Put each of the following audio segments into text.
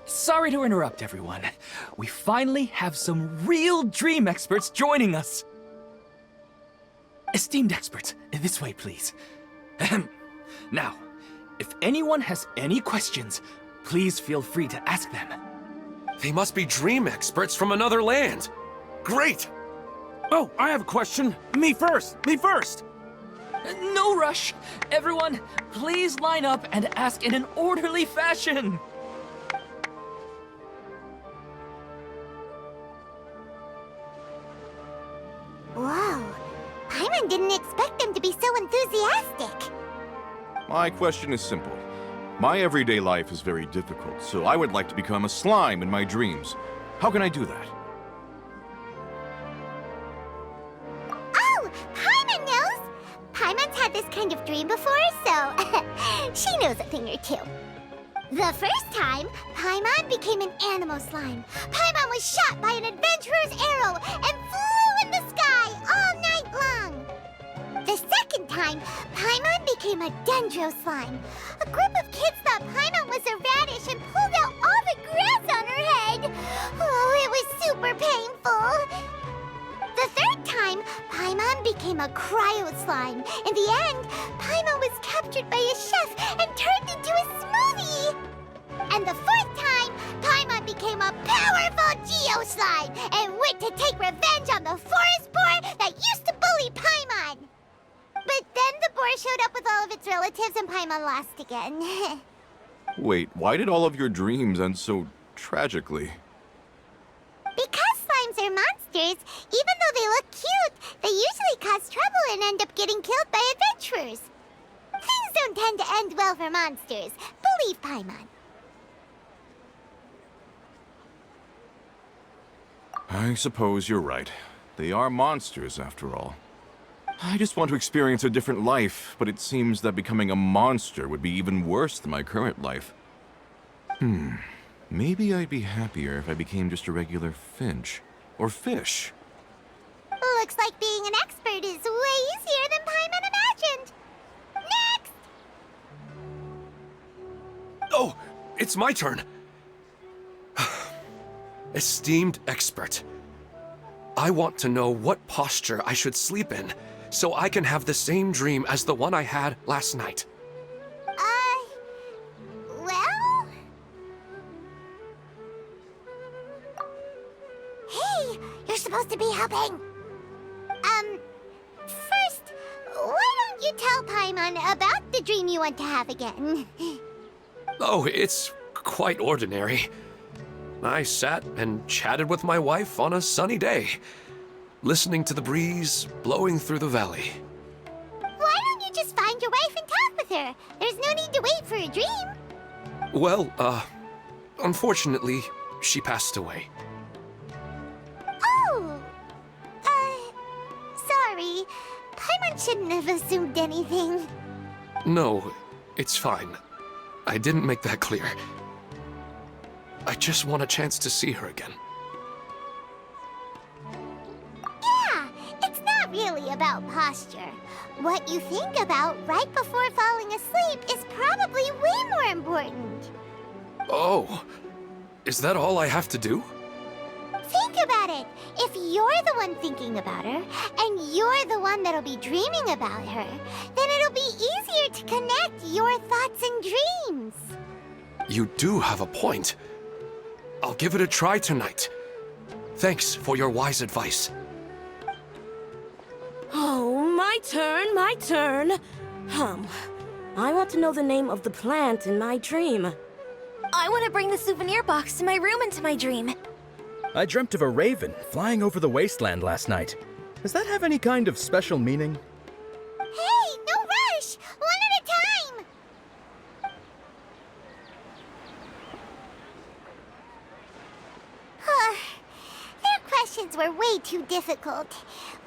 Sorry to interrupt, everyone. We finally have some real dream experts joining us. Esteemed experts, this way, please. Ahem. Now, if anyone has any questions, please feel free to ask them. They must be dream experts from another land. Great! Oh, I have a question. Me first! Me first! No rush. Everyone, please line up and ask in an orderly fashion. Whoa. Paimon didn't expect them to be so enthusiastic. My question is simple. My everyday life is very difficult, so I would like to become a slime in my dreams. How can I do that? Oh, Paimon knows! Paimon's had this kind of dream before, so she knows a thing or two. The first time, Paimon became an animal slime. Paimon was shot by an adventurer's arrow and flew in the sky all night long. The second time, Paimon became a Dendro slime. A group of kids thought Paimon was a radish and pulled out all the grass on her head. Oh, it was super painful. The third time, Paimon became a cryo slime. In the end, Paimon was captured by a chef and turned into a smoothie. And the fourth time, Paimon became a powerful Geo slime and went to take revenge on the forest boar that used to bully Paimon. But then the boar showed up with all of its relatives and Paimon lost again. Wait, why did all of your dreams end so tragically? Because slimes are monsters, even though they look cute, they usually cause trouble and end up getting killed by adventurers. Things don't tend to end well for monsters. Believe Paimon. I suppose you're right. They are monsters, after all. I just want to experience a different life, but it seems that becoming a monster would be even worse than my current life. Maybe I'd be happier if I became just a regular finch. Or fish. Looks like being an expert is way easier than Paimon imagined. Next! Oh, it's my turn. Esteemed expert, I want to know what posture I should sleep in so I can have the same dream as the one I had last night. Well? Hey, you're supposed to be helping. First, why don't you tell Paimon about the dream you want to have again? Oh, it's quite ordinary. I sat and chatted with my wife on a sunny day, listening to the breeze blowing through the valley. Why don't you just find your wife and talk with her? There's no need to wait for a dream. Well, unfortunately, she passed away. Oh! Sorry. Paimon shouldn't have assumed anything. No, it's fine. I didn't make that clear. I just want a chance to see her again. Yeah, it's not really about posture. What you think about right before falling asleep is probably way more important. Oh, is that all I have to do? Think about it. If you're the one thinking about her, and you're the one that'll be dreaming about her, then it'll be easier to connect your thoughts and dreams. You do have a point. I'll give it a try tonight. Thanks for your wise advice. Oh, my turn, my turn. I want to know the name of the plant in my dream. I want to bring the souvenir box to my room into my dream. I dreamt of a raven flying over the wasteland last night. Does that have any kind of special meaning? Hey, no rush! One at a time! Their questions were way too difficult.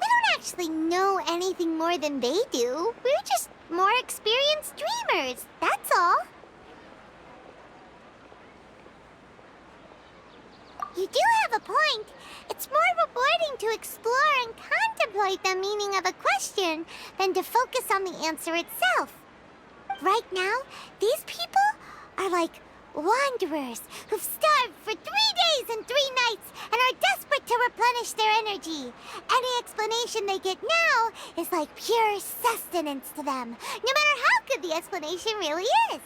We don't actually know anything more than they do. We're just more experienced dreamers, that's all. You do have a point. It's more rewarding to explore and contemplate the meaning of a question than to focus on the answer itself. Right now, these people are like Wanderers who've starved for 3 days and 3 nights and are desperate to replenish their energy. Any explanation they get now is like pure sustenance to them, no matter how good the explanation really is.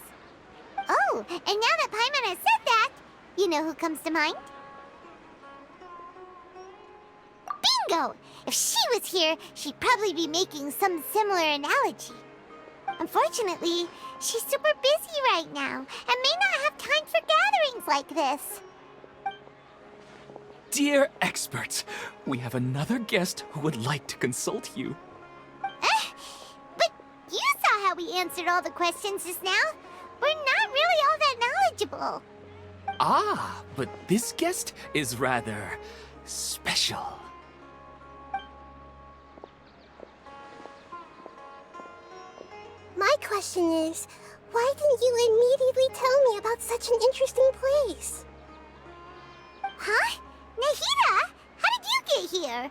Oh, and now that Paimon has said that, you know who comes to mind? Bingo! If she was here, she'd probably be making some similar analogy. Unfortunately, she's super busy right now and may not have time for gatherings like this. Dear experts, we have another guest who would like to consult you. But you saw how we answered all the questions just now. We're not really all that knowledgeable. Ah, but this guest is rather special. My question is, why didn't you immediately tell me about such an interesting place? Huh? Nahida? How did you get here?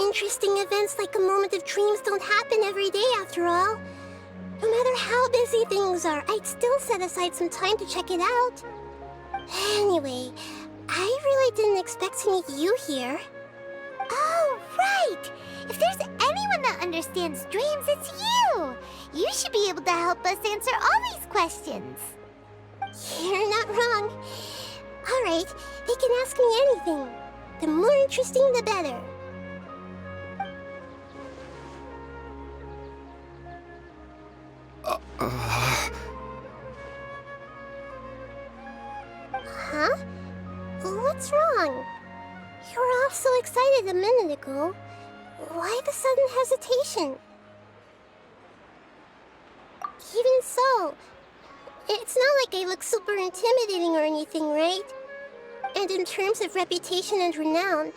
Interesting events like a moment of dreams don't happen every day after all. No matter how busy things are, I'd still set aside some time to check it out. Anyway, I really didn't expect to meet you here. Oh, right! If there's anyone that understands dreams, it's you! You should be able to help us answer all these questions. You're not wrong. Alright, they can ask me anything. The more interesting, the better. Huh? What's wrong? You were all so excited a minute ago. Why the sudden hesitation? Even so, it's not like I look super intimidating or anything, right? And in terms of reputation and renown,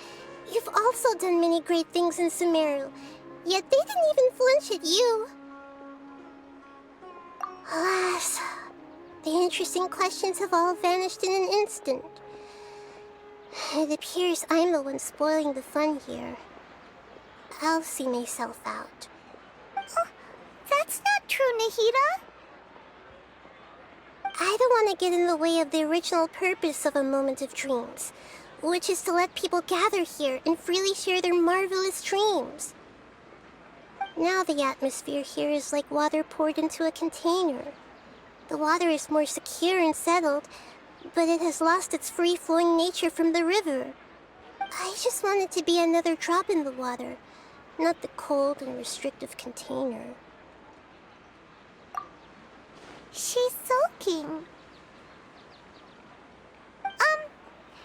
you've also done many great things in Sumeru, yet they didn't even flinch at you. Alas, the interesting questions have all vanished in an instant. It appears I'm the one spoiling the fun here. I'll see myself out. That's not true, Nahida. I don't want to get in the way of the original purpose of a moment of dreams, which is to let people gather here and freely share their marvelous dreams. Now the atmosphere here is like water poured into a container. The water is more secure and settled, but it has lost its free-flowing nature from the river. I just want it to be another drop in the water, not the cold and restrictive container. She's sulking.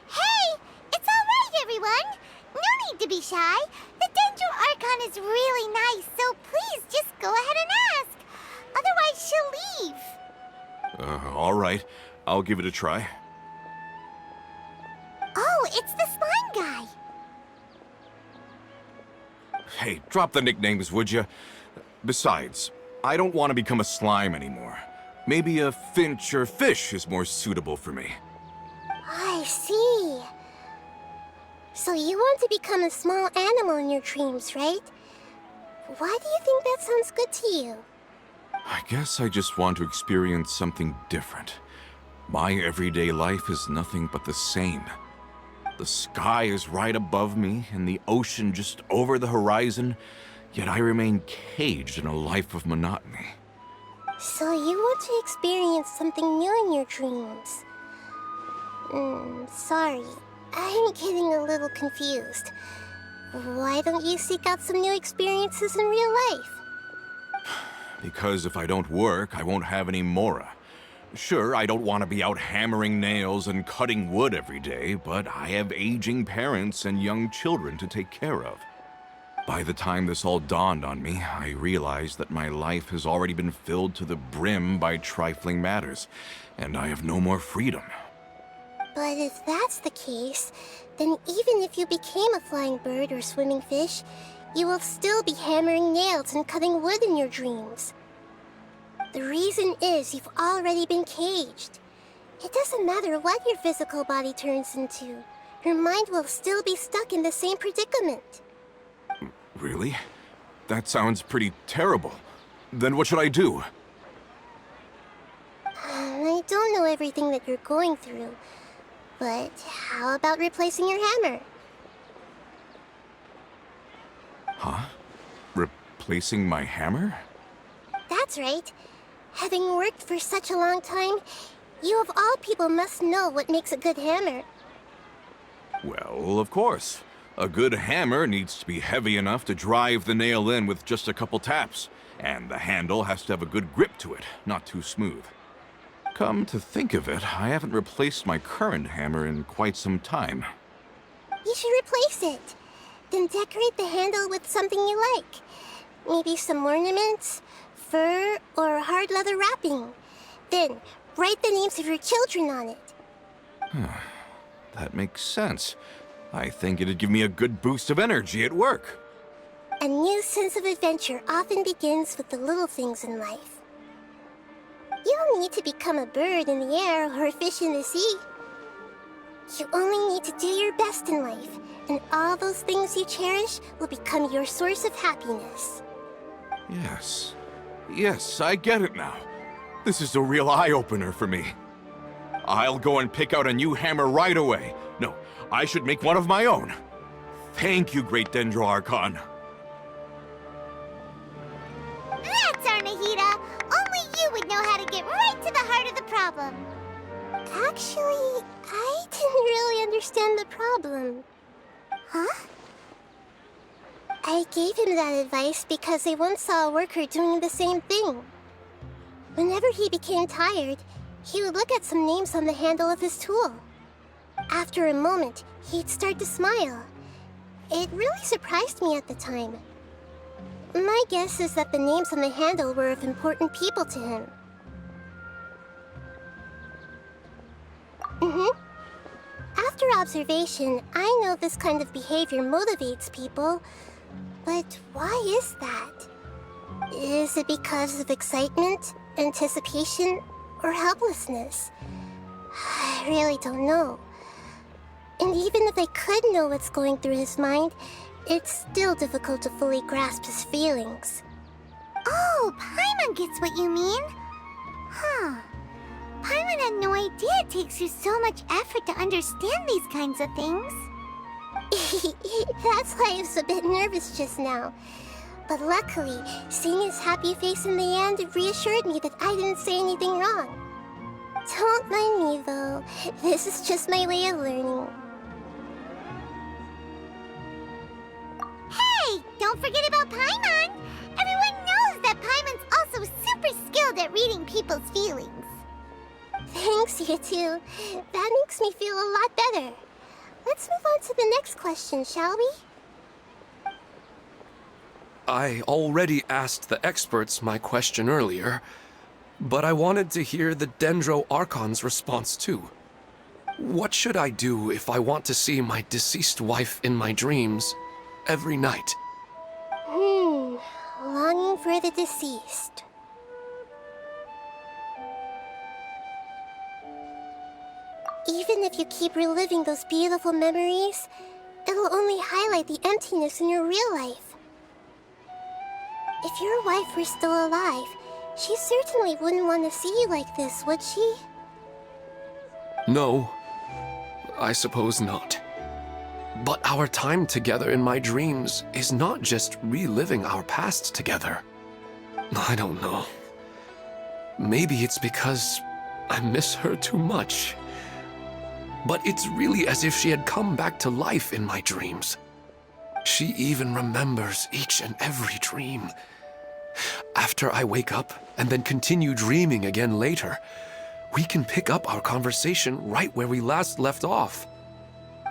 Hey! It's alright, everyone! No need to be shy. The Dendro Archon is really nice, so please just go ahead and ask. Otherwise, she'll leave. All right. I'll give it a try. Oh, it's the slime guy. Hey, drop the nicknames, would you? Besides, I don't want to become a slime anymore. Maybe a finch or fish is more suitable for me. I see. So you want to become a small animal in your dreams, right? Why do you think that sounds good to you? I guess I just want to experience something different. My everyday life is nothing but the same. The sky is right above me and the ocean just over the horizon, yet I remain caged in a life of monotony. So you want to experience something new in your dreams? Sorry. I'm getting a little confused. Why don't you seek out some new experiences in real life? Because if I don't work, I won't have any mora. Sure, I don't want to be out hammering nails and cutting wood every day, but I have aging parents and young children to take care of. By the time this all dawned on me, I realized that my life has already been filled to the brim by trifling matters, and I have no more freedom. But if that's the case, then even if you became a flying bird or swimming fish, you will still be hammering nails and cutting wood in your dreams. The reason is you've already been caged. It doesn't matter what your physical body turns into. Your mind will still be stuck in the same predicament. Really? That sounds pretty terrible. Then what should I do? I don't know everything that you're going through, but how about replacing your hammer? Huh? Replacing my hammer? That's right. Having worked for such a long time, you of all people must know what makes a good hammer. Well, of course. A good hammer needs to be heavy enough to drive the nail in with just a couple taps, and the handle has to have a good grip to it, not too smooth. Come to think of it, I haven't replaced my current hammer in quite some time. You should replace it. Then decorate the handle with something you like. Maybe some ornaments, fur, or hard leather wrapping. Then write the names of your children on it. That makes sense. I think it'd give me a good boost of energy at work. A new sense of adventure often begins with the little things in life. You don't need to become a bird in the air or a fish in the sea. You only need to do your best in life, and all those things you cherish will become your source of happiness. Yes. Yes, I get it now. This is a real eye-opener for me. I'll go and pick out a new hammer right away. No, I should make one of my own. Thank you, great Dendro Archon. That's our Nahida! Only you would know how to get right to the heart of the problem. Actually, I didn't really understand the problem. Huh? I gave him that advice because I once saw a worker doing the same thing. Whenever he became tired, he would look at some names on the handle of his tool. After a moment, he'd start to smile. It really surprised me at the time. My guess is that the names on the handle were of important people to him. After observation, I know this kind of behavior motivates people, but why is that? Is it because of excitement, anticipation, or helplessness? I really don't know. And even if I could know what's going through his mind, it's still difficult to fully grasp his feelings. Oh, Paimon gets what you mean. Huh. Paimon had no idea it takes you so much effort to understand these kinds of things. That's why I was a bit nervous just now. But luckily, seeing his happy face in the end reassured me that I didn't say anything wrong. Don't mind me, though. This is just my way of learning. Hey! Don't forget about Paimon! Everyone knows that Paimon's also super skilled at reading people's feelings. Thanks, you two. That makes me feel a lot better. Let's move on to the next question, shall we? I already asked the experts my question earlier, but I wanted to hear the Dendro Archon's response too. What should I do if I want to see my deceased wife in my dreams every night? Longing for the deceased. Even if you keep reliving those beautiful memories, it'll only highlight the emptiness in your real life. If your wife were still alive, she certainly wouldn't want to see you like this, would she? No, I suppose not. But our time together in my dreams is not just reliving our past together. I don't know. Maybe it's because I miss her too much. But it's really as if she had come back to life in my dreams. She even remembers each and every dream. After I wake up and then continue dreaming again later, we can pick up our conversation right where we last left off.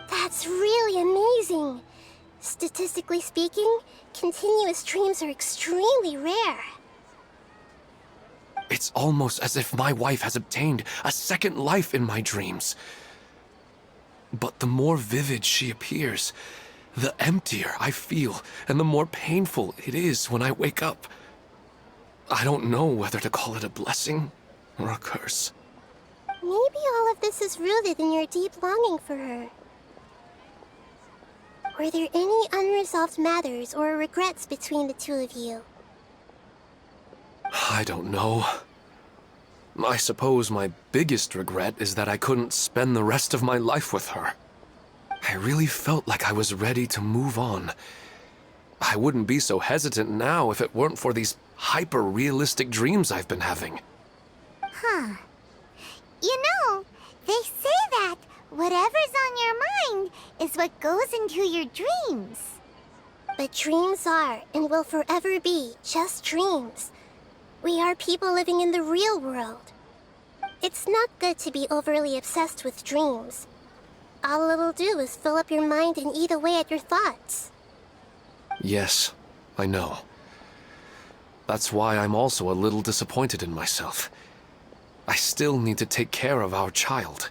That's really amazing. Statistically speaking, continuous dreams are extremely rare. It's almost as if my wife has obtained a second life in my dreams. But the more vivid she appears, the emptier I feel, and the more painful it is when I wake up. I don't know whether to call it a blessing or a curse. Maybe all of this is rooted in your deep longing for her. Were there any unresolved matters or regrets between the two of you? I don't know. I suppose my biggest regret is that I couldn't spend the rest of my life with her. I really felt like I was ready to move on. I wouldn't be so hesitant now if it weren't for these hyper-realistic dreams I've been having. Huh. You know, they say that whatever's on your mind is what goes into your dreams. But dreams are, and will forever be, just dreams. We are people living in the real world. It's not good to be overly obsessed with dreams. All it'll do is fill up your mind and eat away at your thoughts. Yes, I know. That's why I'm also a little disappointed in myself. I still need to take care of our child.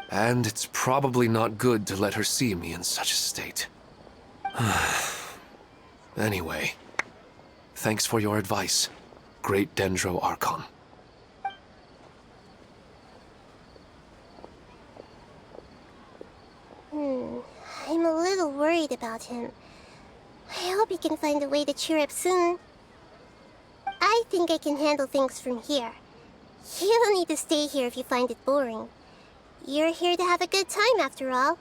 And it's probably not good to let her see me in such a state. Anyway, thanks for your advice, Great Dendro Archon. I'm a little worried about him. I hope he can find a way to cheer up soon. I think I can handle things from here. You don't need to stay here if you find it boring. You're here to have a good time, after all.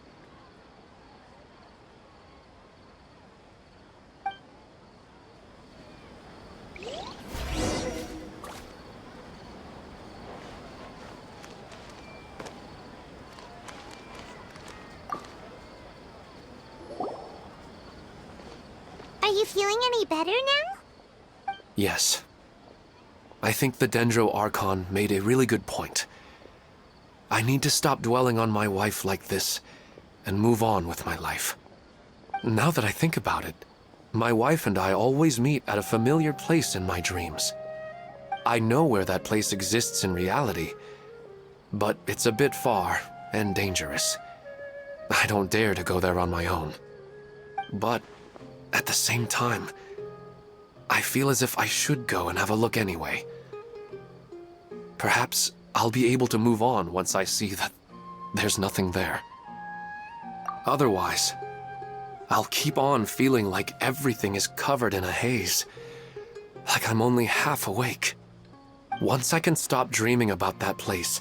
Are you feeling any better now? Yes. I think the Dendro Archon made a really good point. I need to stop dwelling on my wife like this and move on with my life. Now that I think about it, my wife and I always meet at a familiar place in my dreams. I know where that place exists in reality, but it's a bit far and dangerous. I don't dare to go there on my own. But at the same time, I feel as if I should go and have a look anyway. Perhaps I'll be able to move on once I see that there's nothing there. Otherwise, I'll keep on feeling like everything is covered in a haze, like I'm only half awake. Once I can stop dreaming about that place,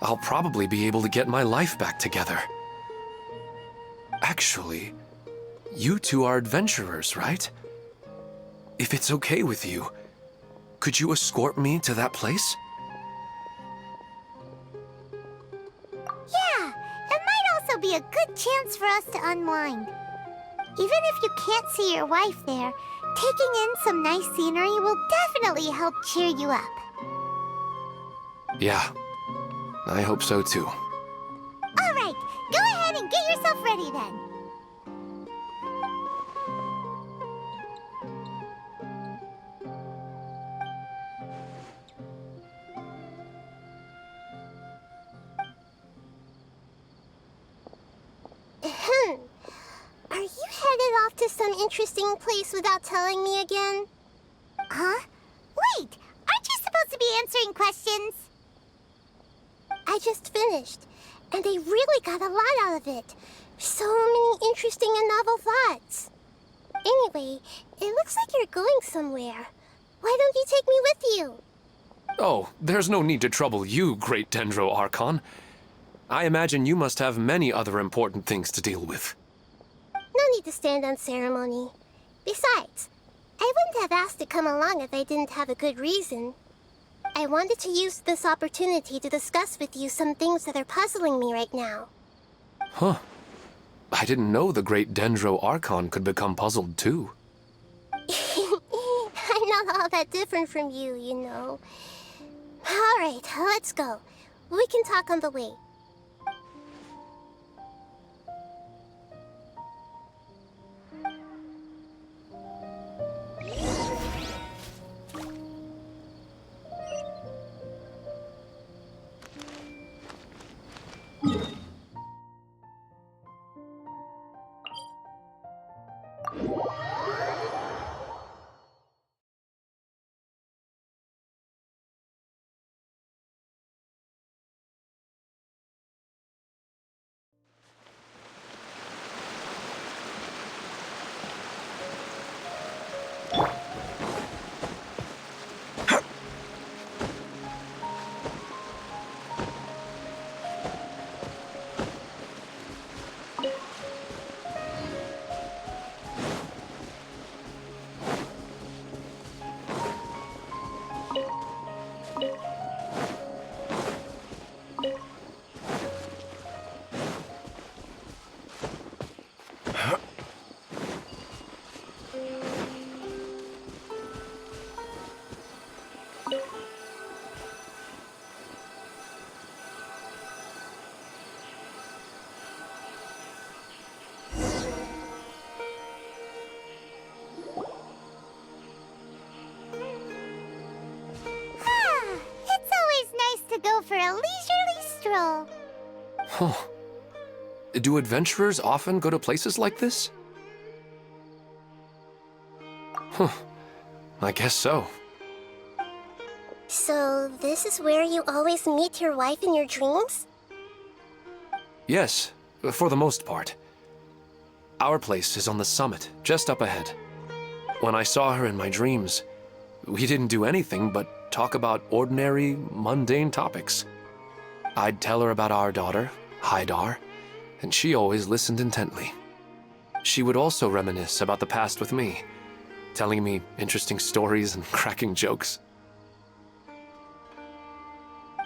I'll probably be able to get my life back together. Actually, you two are adventurers, right? If it's okay with you, could you escort me to that place? Yeah, it might also be a good chance for us to unwind. Even if you can't see your wife there, taking in some nice scenery will definitely help cheer you up. Yeah, I hope so too. All right, go ahead and get yourself ready then. Are you headed off to some interesting place without telling me again? Huh? Wait, aren't you supposed to be answering questions? I just finished, and I really got a lot out of it. So many interesting and novel thoughts. Anyway, it looks like you're going somewhere. Why don't you take me with you? Oh, there's no need to trouble you, Great Dendro Archon. I imagine you must have many other important things to deal with. No need to stand on ceremony. Besides, I wouldn't have asked to come along if I didn't have a good reason. I wanted to use this opportunity to discuss with you some things that are puzzling me right now. Huh. I didn't know the Great Dendro Archon could become puzzled too. I'm not all that different from you, you know. Alright, let's go. We can talk on the way. go for a leisurely stroll. Huh. Do adventurers often go to places like this? Huh. I guess so. So, this is where you always meet your wife in your dreams? Yes, for the most part. Our place is on the summit, just up ahead. When I saw her in my dreams, we didn't do anything but talk about ordinary, mundane topics. I'd tell her about our daughter, Haidar, and she always listened intently. She would also reminisce about the past with me, telling me interesting stories and cracking jokes.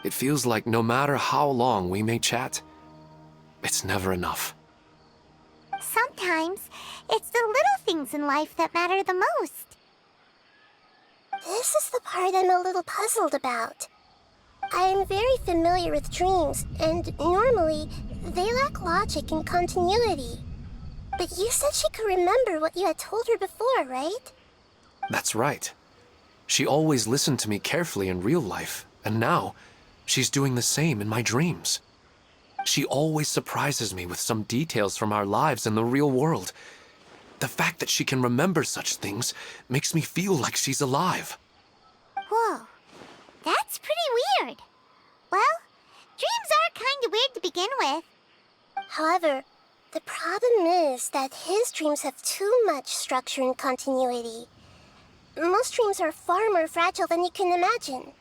It feels like no matter how long we may chat, it's never enough. Sometimes, it's the little things in life that matter the most. This is the part I'm a little puzzled about. I am very familiar with dreams, and normally, they lack logic and continuity. But you said she could remember what you had told her before, right? That's right. She always listened to me carefully in real life, and now, she's doing the same in my dreams. She always surprises me with some details from our lives in the real world. The fact that she can remember such things makes me feel like she's alive. Whoa, that's pretty weird. Well, dreams are kind of weird to begin with. However, the problem is that his dreams have too much structure and continuity. Most dreams are far more fragile than you can imagine.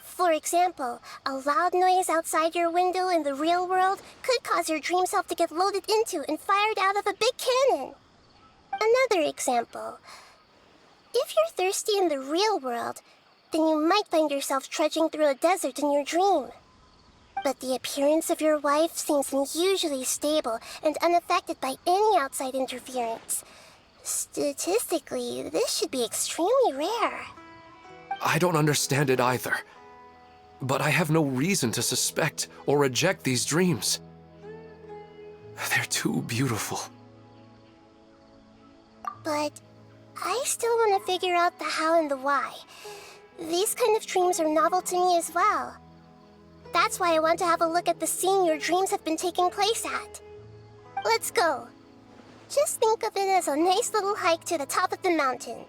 For example, a loud noise outside your window in the real world could cause your dream self to get loaded into and fired out of a big cannon. Another example. If you're thirsty in the real world, then you might find yourself trudging through a desert in your dream. But the appearance of your wife seems unusually stable and unaffected by any outside interference. Statistically, this should be extremely rare. I don't understand it either. But I have no reason to suspect or reject these dreams. They're too beautiful. But I still want to figure out the how and the why. These kind of dreams are novel to me as well. That's why I want to have a look at the scene your dreams have been taking place at. Let's go. Just think of it as a nice little hike to the top of the mountain.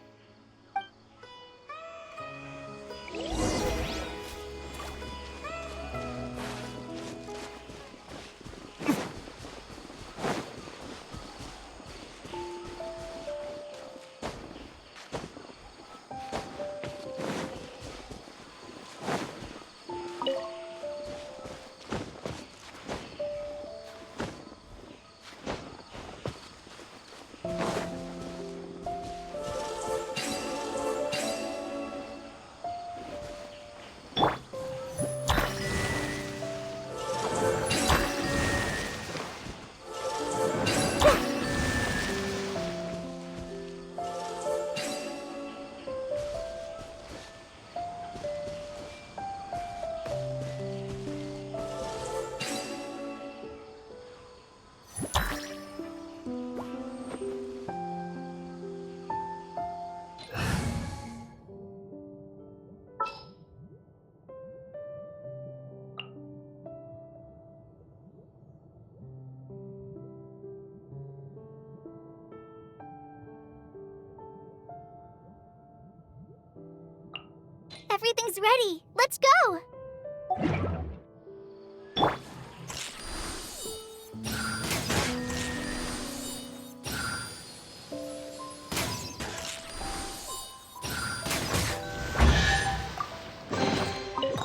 Everything's ready. Let's go!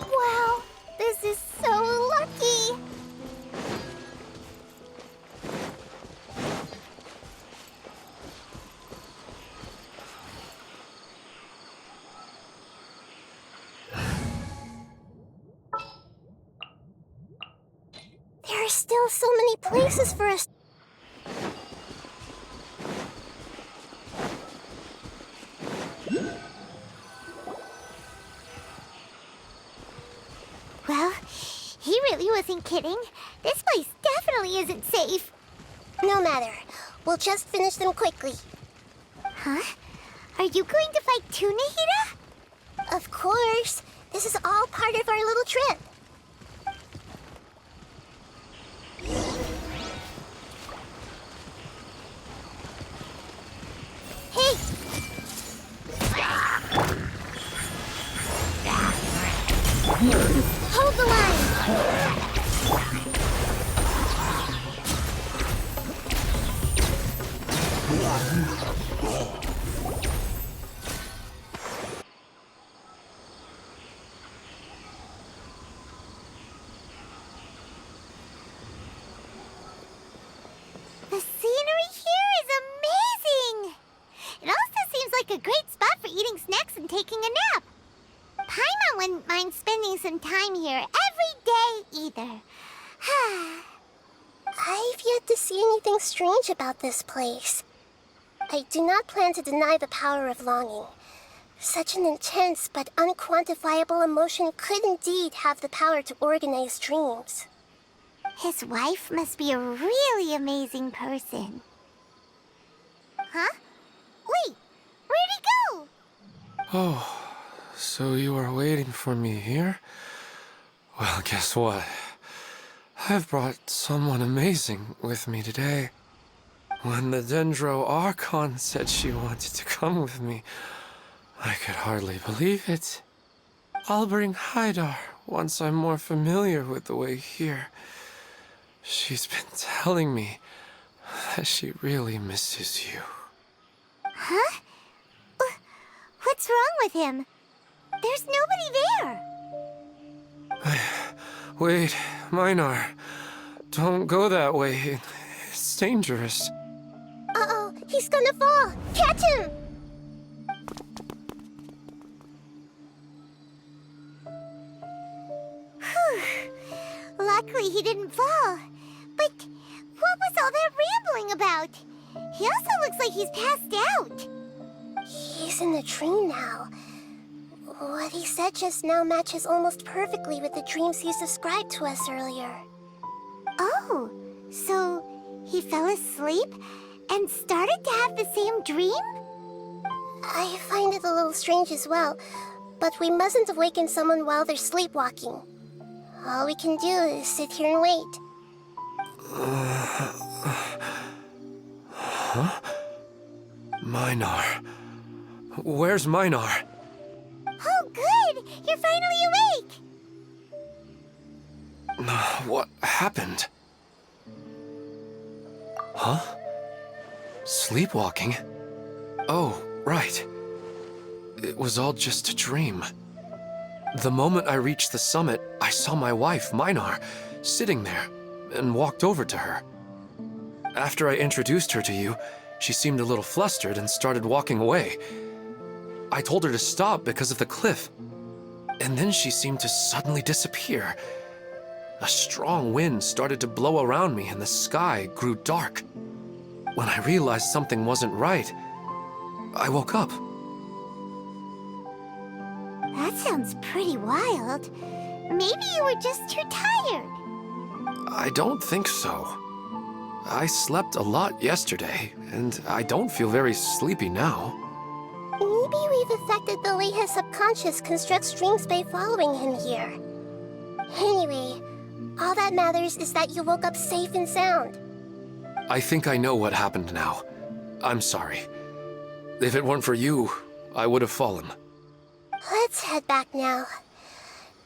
Wow, this is so lucky! There are still so many places for us. Well, he really wasn't kidding. This place definitely isn't safe. No matter. We'll just finish them quickly. Huh? Are you going to fight too, Nahida? Of course. This is all part of our little trip. Hey! Hold the line! The scenery here is amazing! It also seems like a great spot for eating snacks and taking a nap. Paimon wouldn't mind spending some time here every day either. I've yet to see anything strange about this place. I do not plan to deny the power of longing. Such an intense but unquantifiable emotion could indeed have the power to organize dreams. His wife must be a really amazing person. Huh? Wait, where'd he go? Oh, so you are waiting for me here? Well, guess what? I've brought someone amazing with me today. When the Dendro Archon said she wanted to come with me, I could hardly believe it. I'll bring Nahida once I'm more familiar with the way here. She's been telling me that she really misses you. Huh? What's wrong with him? There's nobody there. Wait, Minar. Don't go that way. It's dangerous. Uh-oh, he's gonna fall! Catch him! Luckily he didn't fall. But what was all that rambling about? He also looks like he's passed out. He's in the dream now. What he said just now matches almost perfectly with the dreams he's described to us earlier. Oh, so he fell asleep and started to have the same dream? I find it a little strange as well, but we mustn't awaken someone while they're sleepwalking. All we can do is sit here and wait. Huh? Minar. Where's Minar? Oh, good! You're finally awake! What happened? Huh? Sleepwalking? Oh, right. It was all just a dream. The moment I reached the summit, I saw my wife, Minar, sitting there, and walked over to her. After I introduced her to you, she seemed a little flustered and started walking away. I told her to stop because of the cliff, and then she seemed to suddenly disappear. A strong wind started to blow around me and the sky grew dark. When I realized something wasn't right, I woke up. That sounds pretty wild. Maybe you were just too tired. I don't think so. I slept a lot yesterday, and I don't feel very sleepy now. Maybe we've affected the way his subconscious constructs dreams by following him here. Anyway, all that matters is that you woke up safe and sound. I think I know what happened now. I'm sorry. If it weren't for you, I would have fallen. Let's head back now.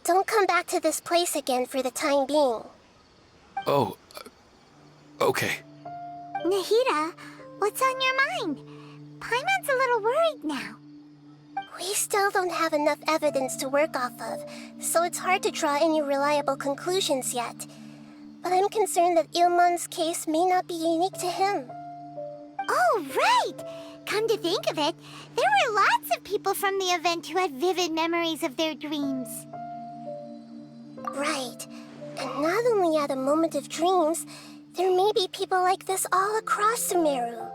Don't come back to this place again for the time being. Oh, okay. Nahida, what's on your mind? Paimon's a little worried now. We still don't have enough evidence to work off of, so it's hard to draw any reliable conclusions yet. But I'm concerned that Ilmon's case may not be unique to him. Oh, right! Come to think of it, there were lots of people from the event who had vivid memories of their dreams. Right. And not only at a moment of dreams, there may be people like this all across Sumeru.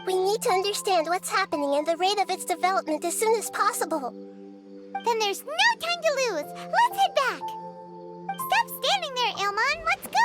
We need to understand what's happening and the rate of its development as soon as possible. Then there's no time to lose. Let's head back. Stop standing there, Ilmon. Let's go.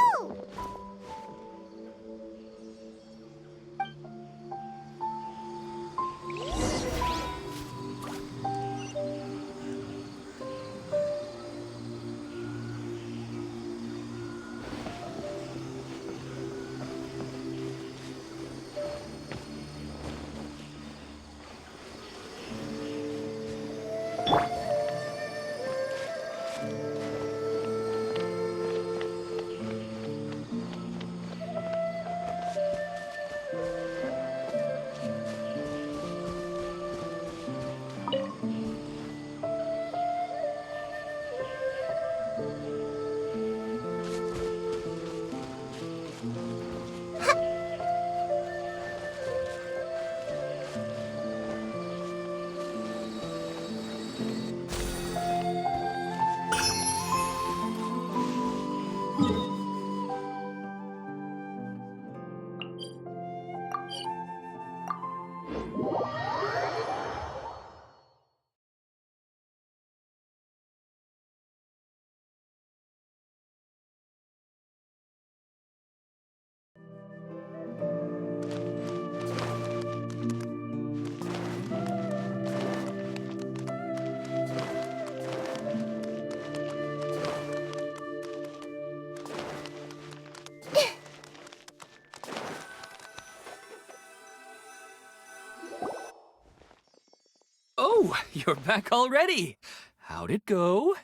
Oh, you're back already. How'd it go?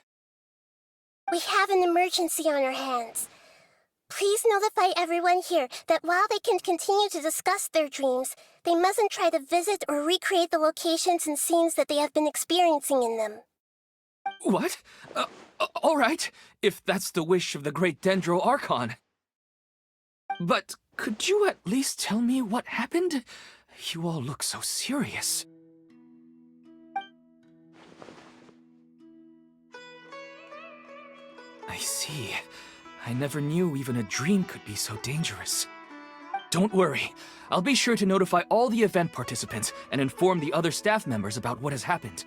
We have an emergency on our hands. Please notify everyone here that while they can continue to discuss their dreams, they mustn't try to visit or recreate the locations and scenes that they have been experiencing in them. What? All right, if that's the wish of the great Dendro Archon. But could you at least tell me what happened? You all look so serious. I see. I never knew even a dream could be so dangerous. Don't worry. I'll be sure to notify all the event participants and inform the other staff members about what has happened.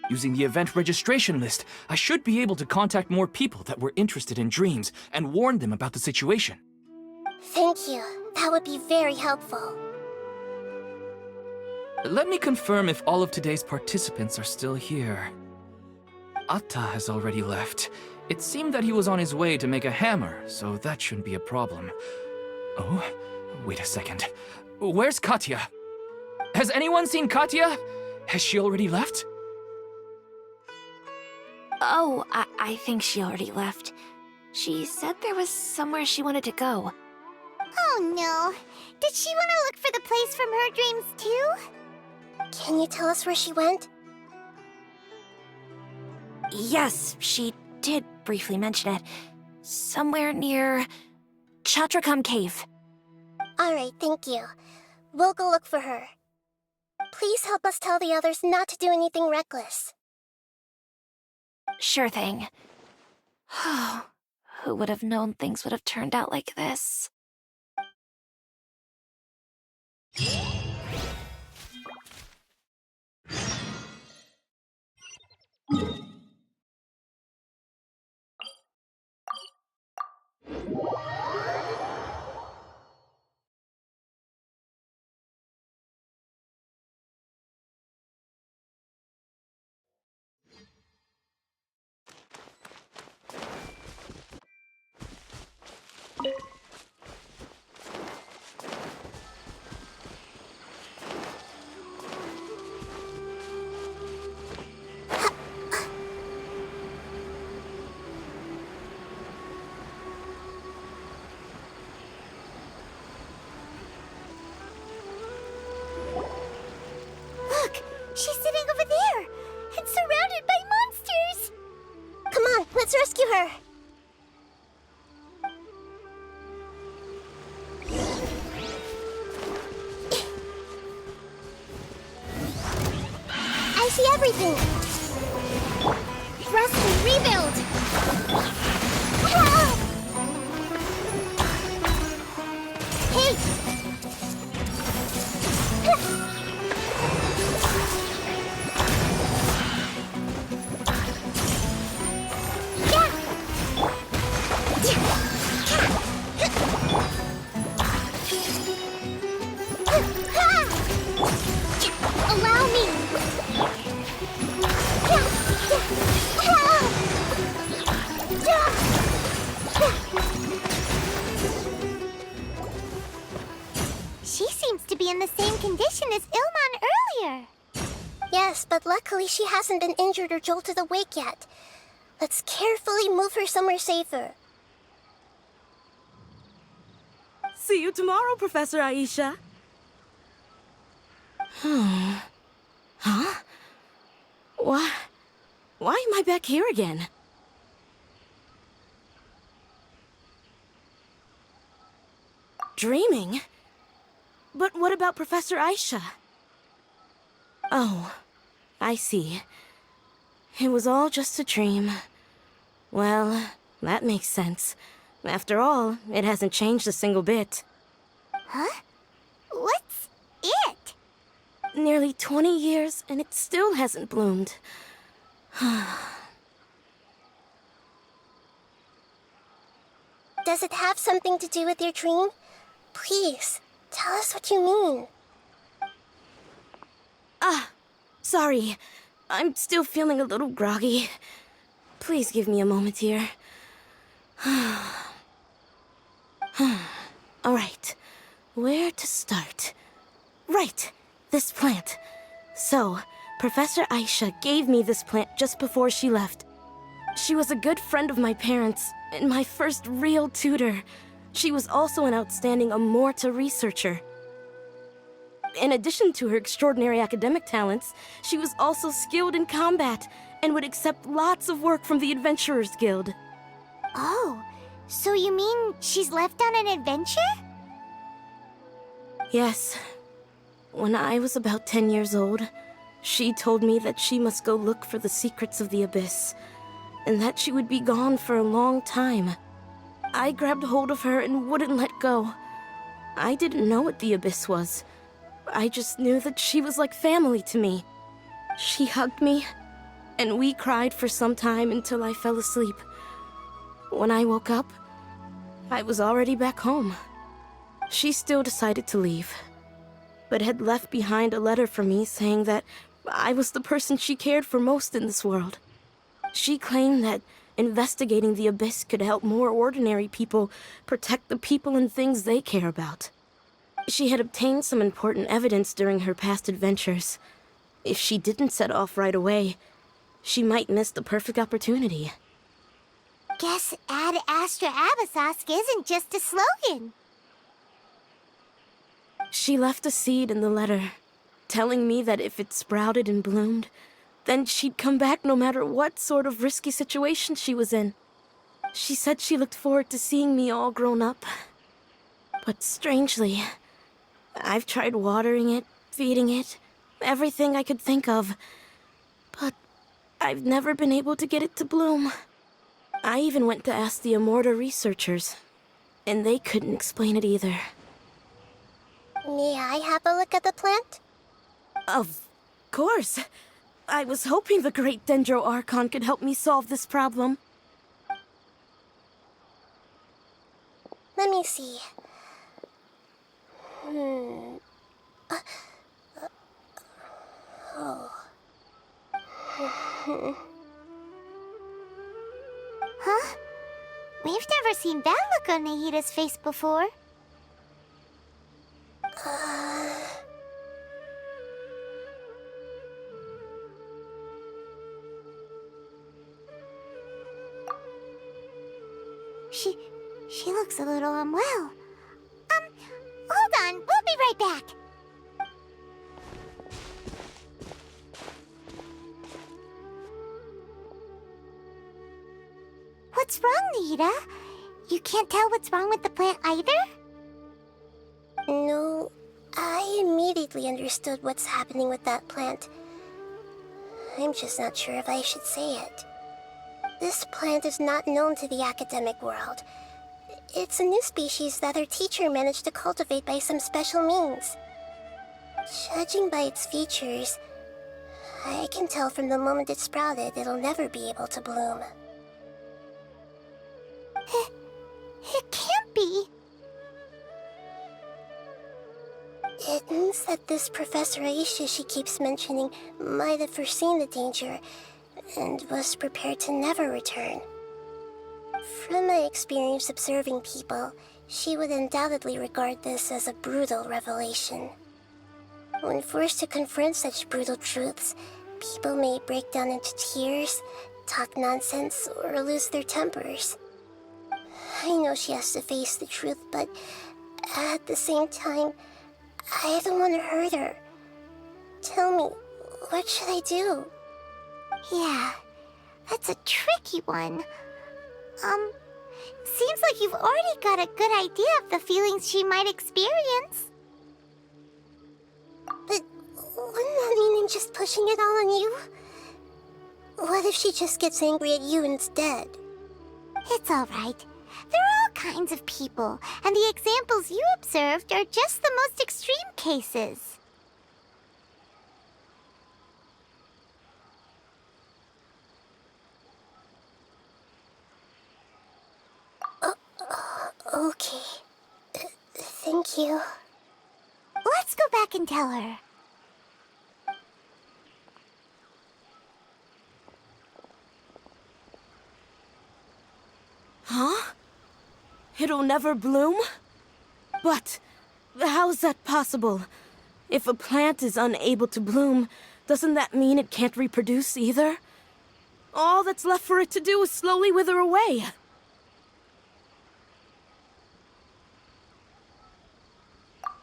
Using the event registration list, I should be able to contact more people that were interested in dreams and warn them about the situation. Thank you. That would be very helpful. Let me confirm if all of today's participants are still here. Atta has already left. It seemed that he was on his way to make a hammer, so that shouldn't be a problem. Oh, wait a second. Where's Katya? Has anyone seen Katya? Has she already left? Oh, I think she already left. She said there was somewhere she wanted to go. Oh no. Did she want to look for the place from her dreams too? Can you tell us where she went? Yes, she did briefly mention it. Somewhere near Chatrakam Cave. Alright, thank you. We'll go look for her. Please help us tell the others not to do anything reckless. Sure thing. Who would have known things would have turned out like this? Look! She's sitting over there! And surrounded by monsters! Come on, let's rescue her! I see everything! Rescue, rebuild! Ah! Hey! Allow me! She seems to be in the same condition as Ilman earlier. Yes, Yes, but luckily she hasn't been injured or jolted awake yet. Let's carefully move her somewhere safer. See you tomorrow, Professor Aisha. Huh? Why am I back here again? Dreaming? But what about Professor Aisha? Oh, I see. It was all just a dream. Well, that makes sense. After all, it hasn't changed a single bit. Huh? What's it? Nearly 20 years, and it still hasn't bloomed. Does it have something to do with your dream? Please, tell us what you mean. Sorry. I'm still feeling a little groggy. Please give me a moment here. Alright, where to start? Right, this plant. So, Professor Aisha gave me this plant just before she left. She was a good friend of my parents, and my first real tutor. She was also an outstanding Amorta researcher. In addition to her extraordinary academic talents, she was also skilled in combat and would accept lots of work from the Adventurers Guild. Oh, so you mean she's left on an adventure? Yes. When I was about 10 years old, she told me that she must go look for the secrets of the Abyss, and that she would be gone for a long time. I grabbed hold of her and wouldn't let go. I didn't know what the Abyss was. I just knew that she was like family to me. She hugged me, and we cried for some time until I fell asleep. When I woke up, I was already back home. She still decided to leave, but had left behind a letter for me saying that I was the person she cared for most in this world. She claimed that investigating the Abyss could help more ordinary people protect the people and things they care about. She had obtained some important evidence during her past adventures. If she didn't set off right away, she might miss the perfect opportunity. Guess Ad Astra Abyssosque isn't just a slogan. She left a seed in the letter, telling me that if it sprouted and bloomed, then she'd come back no matter what sort of risky situation she was in. She said she looked forward to seeing me all grown up. But strangely, I've tried watering it, feeding it, everything I could think of. But I've never been able to get it to bloom. I even went to ask the Amorta researchers, and they couldn't explain it either. May I have a look at the plant? Of course. I was hoping the great Dendro Archon could help me solve this problem. Let me see. Huh? We've never seen that look on Nahida's face before. She looks a little unwell. Hold on, we'll be right back. What's wrong, Nahida? You can't tell what's wrong with the plant either? No, I immediately understood what's happening with that plant. I'm just not sure if I should say it. This plant is not known to the academic world. It's a new species that our teacher managed to cultivate by some special means. Judging by its features, I can tell from the moment it sprouted it'll never be able to bloom. It can't be. It means that this Professor Aisha she keeps mentioning might have foreseen the danger and was prepared to never return. From my experience observing people, she would undoubtedly regard this as a brutal revelation. When forced to confront such brutal truths, People may break down into tears, talk nonsense, or lose their tempers. I know she has to face the truth, but at the same time, I don't want to hurt her. Tell me, what should I do? Yeah, that's a tricky one. Seems like you've already got a good idea of the feelings she might experience. But wouldn't that mean I'm just pushing it all on you? What if she just gets angry at you instead? It's all right. There are all kinds of people, and the examples you observed are just the most extreme cases. Okay. Thank you. Let's go back and tell her. Huh? It'll never bloom? But how's that possible? If a plant is unable to bloom, doesn't that mean it can't reproduce either? All that's left for it to do is slowly wither away.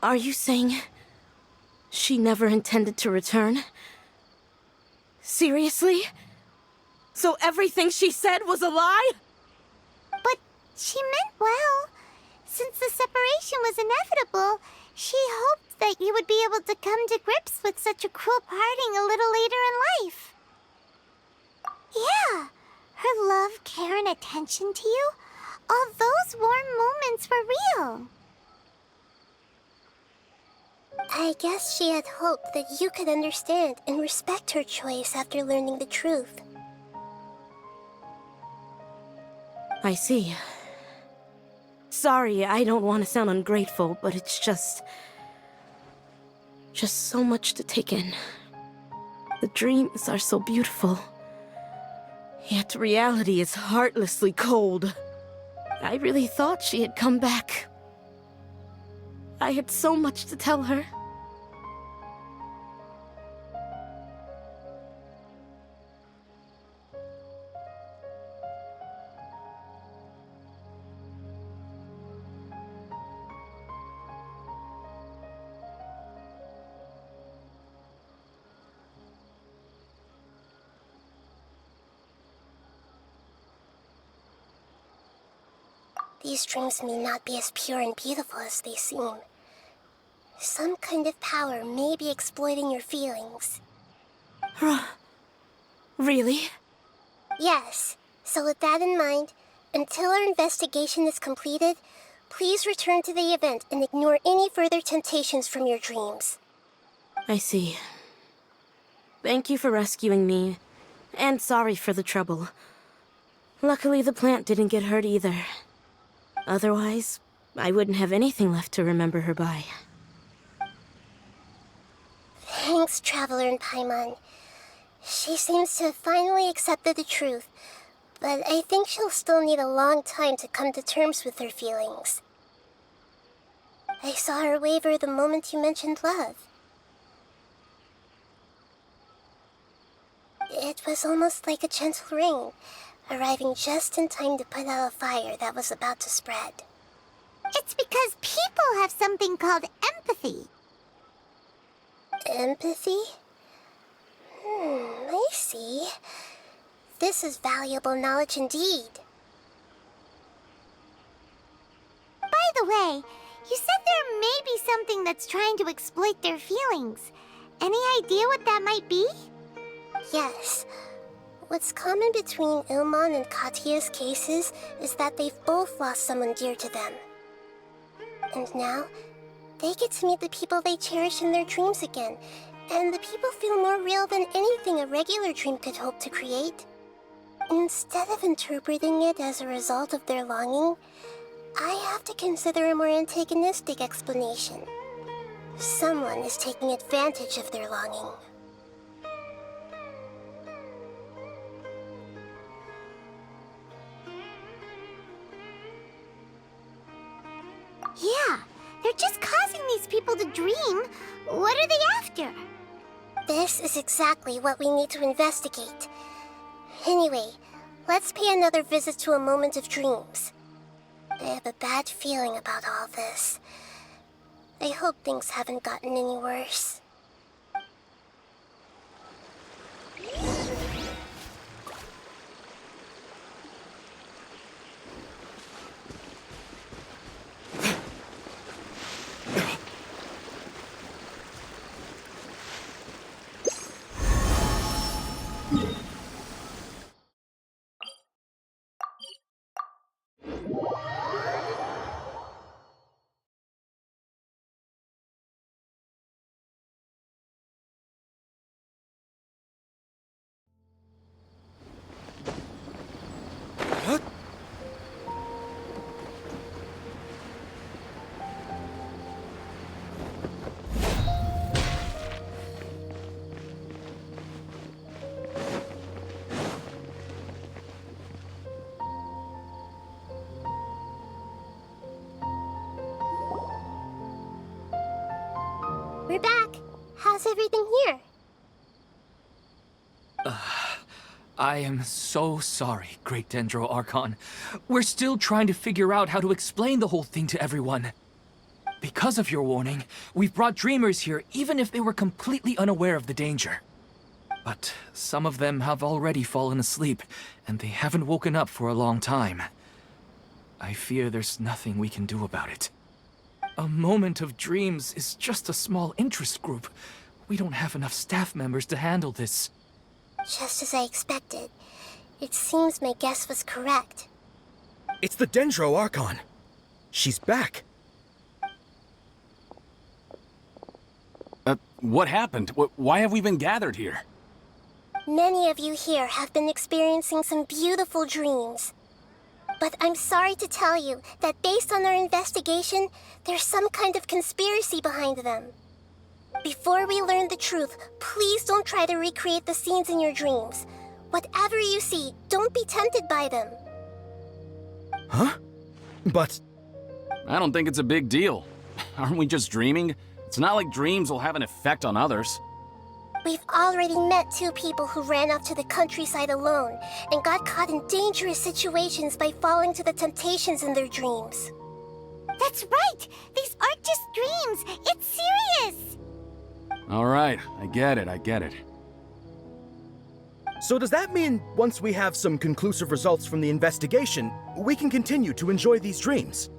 Are you saying she never intended to return? Seriously? So everything she said was a lie? But she meant well. Since the separation was inevitable, she hoped that you would be able to come to grips with such a cruel parting a little later in life. Yeah, her love, care, and attention to you, all those warm moments were real. I guess she had hoped that you could understand and respect her choice after learning the truth. I see. Sorry, I don't want to sound ungrateful, but it's just so much to take in. The dreams are so beautiful, yet reality is heartlessly cold. I really thought she had come back. I had so much to tell her. These dreams may not be as pure and beautiful as they seem. Some kind of power may be exploiting your feelings. Really? Yes. So with that in mind, until our investigation is completed, please return to the event and ignore any further temptations from your dreams. I see. Thank you for rescuing me, and sorry for the trouble. Luckily, the plant didn't get hurt either. Otherwise, I wouldn't have anything left to remember her by. Thanks, Traveler and Paimon. She seems to have finally accepted the truth, but I think she'll still need a long time to come to terms with her feelings. I saw her waver the moment you mentioned love. It was almost like a gentle rain, arriving just in time to put out a fire that was about to spread. It's because people have something called empathy. Empathy? I see. This is valuable knowledge indeed. By the way, you said there may be something that's trying to exploit their feelings. Any idea what that might be? Yes. What's common between Ilmon and Katia's cases is that they've both lost someone dear to them. And now, they get to meet the people they cherish in their dreams again, and the people feel more real than anything a regular dream could hope to create. Instead of interpreting it as a result of their longing, I have to consider a more antagonistic explanation. Someone is taking advantage of their longing. Yeah, they're just causing these people to dream. What are they after? This is exactly what we need to investigate. Anyway, let's pay another visit to a moment of dreams. I have a bad feeling about all this. I hope things haven't gotten any worse. We're back. How's everything here? I am so sorry, Great Dendro Archon. We're still trying to figure out how to explain the whole thing to everyone. Because of your warning, we've brought dreamers here even if they were completely unaware of the danger. But some of them have already fallen asleep, and they haven't woken up for a long time. I fear there's nothing we can do about it. A moment of dreams is just a small interest group. We don't have enough staff members to handle this. Just as I expected. It seems my guess was correct. It's the Dendro Archon. She's back. What happened? Why have we been gathered here? Many of you here have been experiencing some beautiful dreams. But I'm sorry to tell you that based on our investigation, there's some kind of conspiracy behind them. Before we learn the truth, please don't try to recreate the scenes in your dreams. Whatever you see, don't be tempted by them. Huh? But... I don't think it's a big deal. Aren't we just dreaming? It's not like dreams will have an effect on others. We've already met 2 people who ran off to the countryside alone and got caught in dangerous situations by falling to the temptations in their dreams. That's right! These aren't just dreams! It's serious! Alright, I get it. so does that mean once we have some conclusive results from the investigation, we can continue to enjoy these dreams?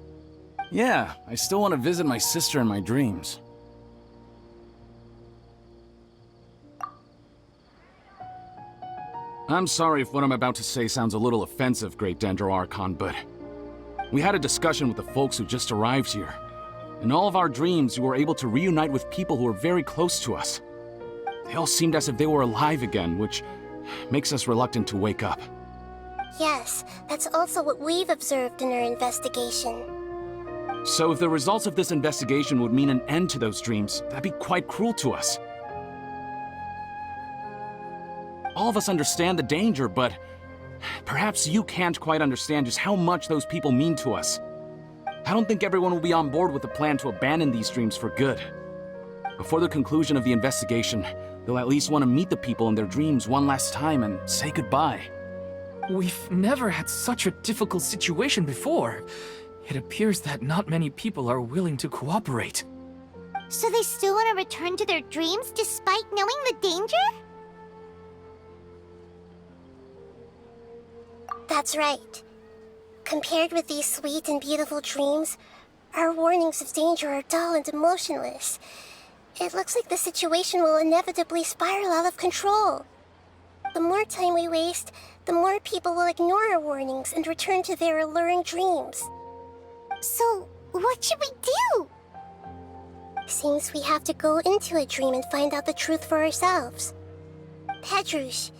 Yeah, I still want to visit my sister in my dreams. I'm sorry if what I'm about to say sounds a little offensive, Great Dendro Archon, but we had a discussion with the folks who just arrived here. In all of our dreams, we were able to reunite with people who were very close to us. They all seemed as if they were alive again, which makes us reluctant to wake up. Yes, that's also what we've observed in our investigation. So if the results of this investigation would mean an end to those dreams, that'd be quite cruel to us. All of us understand the danger, but perhaps you can't quite understand just how much those people mean to us. I don't think everyone will be on board with the plan to abandon these dreams for good. Before the conclusion of the investigation, they'll at least want to meet the people in their dreams one last time and say goodbye. We've never had such a difficult situation before. It appears that not many people are willing to cooperate. So they still want to return to their dreams despite knowing the danger? That's right. Compared with these sweet and beautiful dreams, our warnings of danger are dull and emotionless. It looks like the situation will inevitably spiral out of control. The more time we waste, the more people will ignore our warnings and return to their alluring dreams. So, what should we do? Seems we have to go into a dream and find out the truth for ourselves. Pedrush,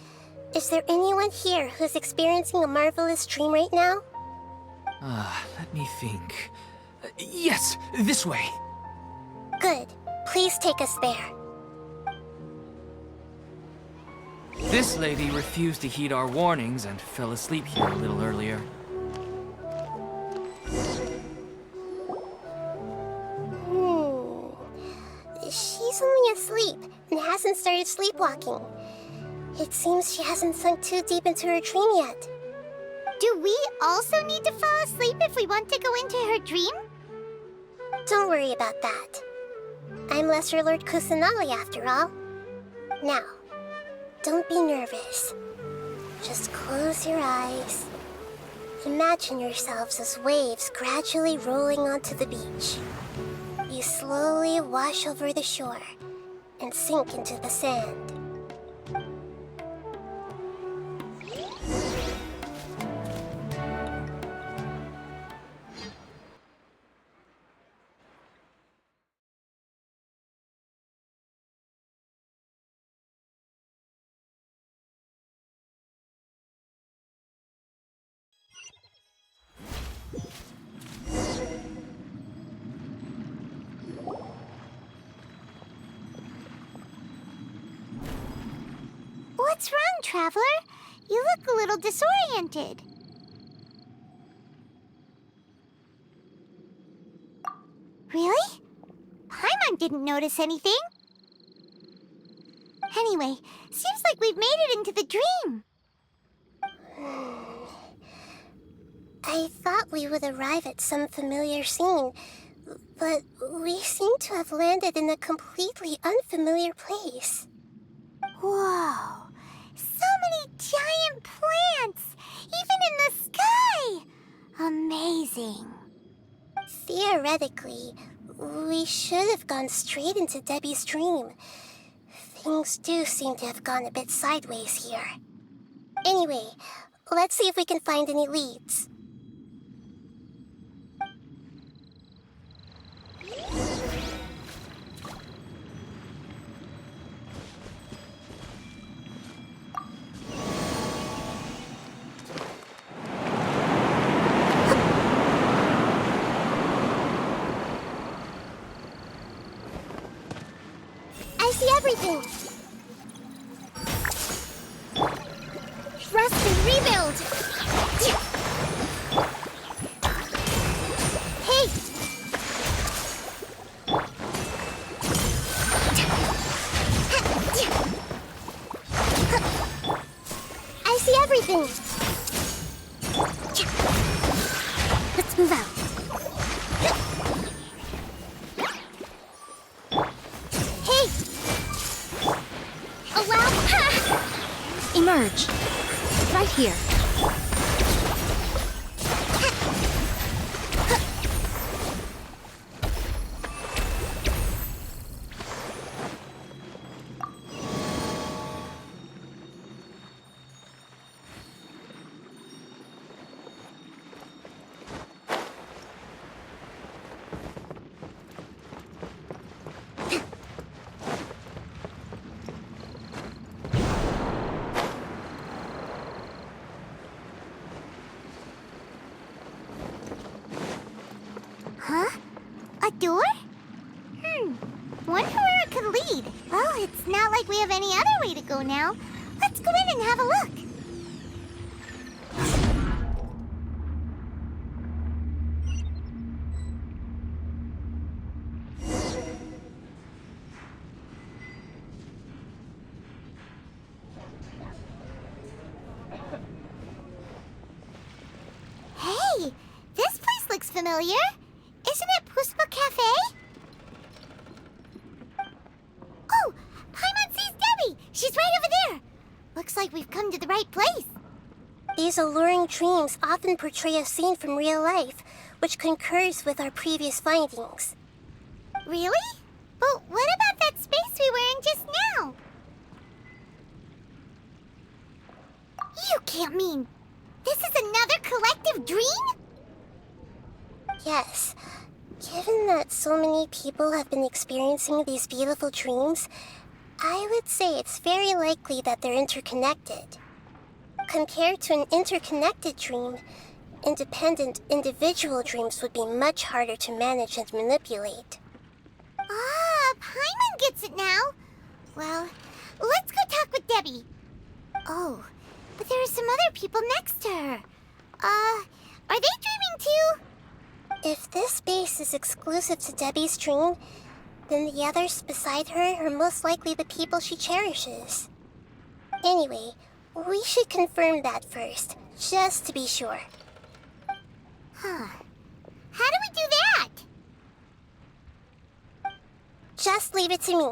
is there anyone here who's experiencing a marvelous dream right now? Let me think. Yes, this way. Good. Please take us there. This lady refused to heed our warnings and fell asleep here a little earlier. She's only asleep and hasn't started sleepwalking. It seems she hasn't sunk too deep into her dream yet. Do we also need to fall asleep if we want to go into her dream? Don't worry about that. I'm Lesser Lord Kusanali after all. Now, don't be nervous. Just close your eyes. Imagine yourselves as waves gradually rolling onto the beach. You slowly wash over the shore and sink into the sand. What's wrong, Traveler? You look a little disoriented. Really? Paimon didn't notice anything. Anyway, seems like we've made it into the dream. I thought we would arrive at some familiar scene, but we seem to have landed in a completely unfamiliar place. Whoa! So many giant plants! Even in the sky! Amazing. Theoretically, we should have gone straight into Debbie's dream. Things do seem to have gone a bit sideways here. Anyway, let's see if we can find any leads. I see everything! Rest and rebuild! Hey! I see everything! Let's move out. Emerge. Right here. Huh? A door? Wonder where it could lead. Well, it's not like we have any other way to go now. Let's go in and have a look. Hey, this place looks familiar. Isn't it Puspa Cafe? Oh, Paimon sees Debbie! She's right over there! Looks like we've come to the right place. These alluring dreams often portray a scene from real life, which concurs with our previous findings. Really? But what about that space we were in just now? You can't mean this is another collective dream? Yes. Given that so many people have been experiencing these beautiful dreams, I would say it's very likely that they're interconnected. Compared to an interconnected dream, independent individual dreams would be much harder to manage and manipulate. Ah, Paimon gets it now. Well, let's go talk with Debbie. Oh, but there are some other people next to her. Are they dreaming too? If this space is exclusive to Debbie's dream, then the others beside her are most likely the people she cherishes. Anyway, we should confirm that first, just to be sure. Huh. How do we do that? Just leave it to me.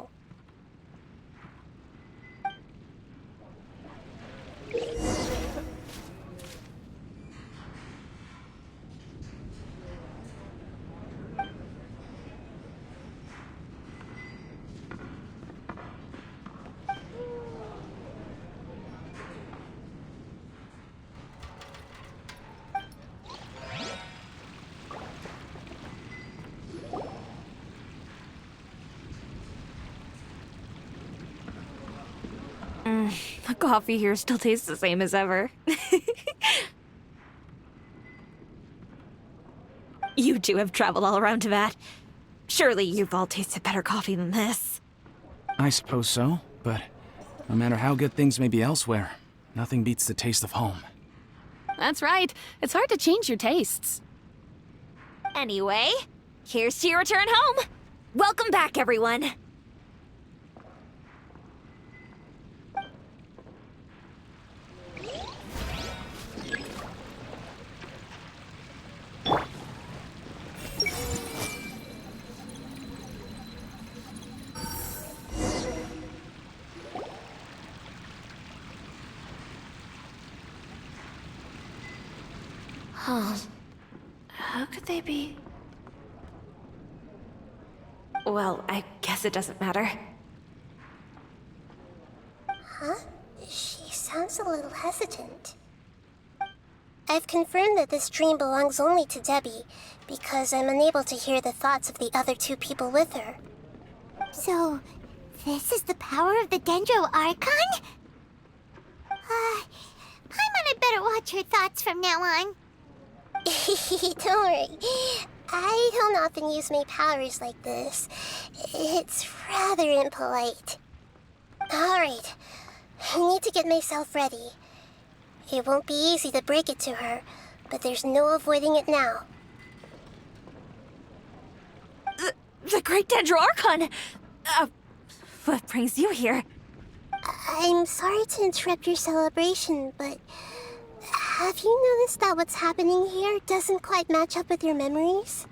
The coffee here still tastes the same as ever. You two have traveled all around Tibet. Surely you've all tasted better coffee than this. I suppose so, but no matter how good things may be elsewhere, nothing beats the taste of home. That's right. It's hard to change your tastes. Anyway, here's to your return home. Welcome back, everyone. How could they be? Well, I guess it doesn't matter. Huh? She sounds a little hesitant. I've confirmed that this dream belongs only to Debbie, because I'm unable to hear the thoughts of the other two people with her. So, this is the power of the Dendro Archon? Paimon had better watch her thoughts from now on. Don't worry. I don't often use my powers like this. It's rather impolite. Alright, I need to get myself ready. It won't be easy to break it to her, but there's no avoiding it now. The Great Dendro Archon! What brings you here? I'm sorry to interrupt your celebration, but have you noticed that what's happening here doesn't quite match up with your memories?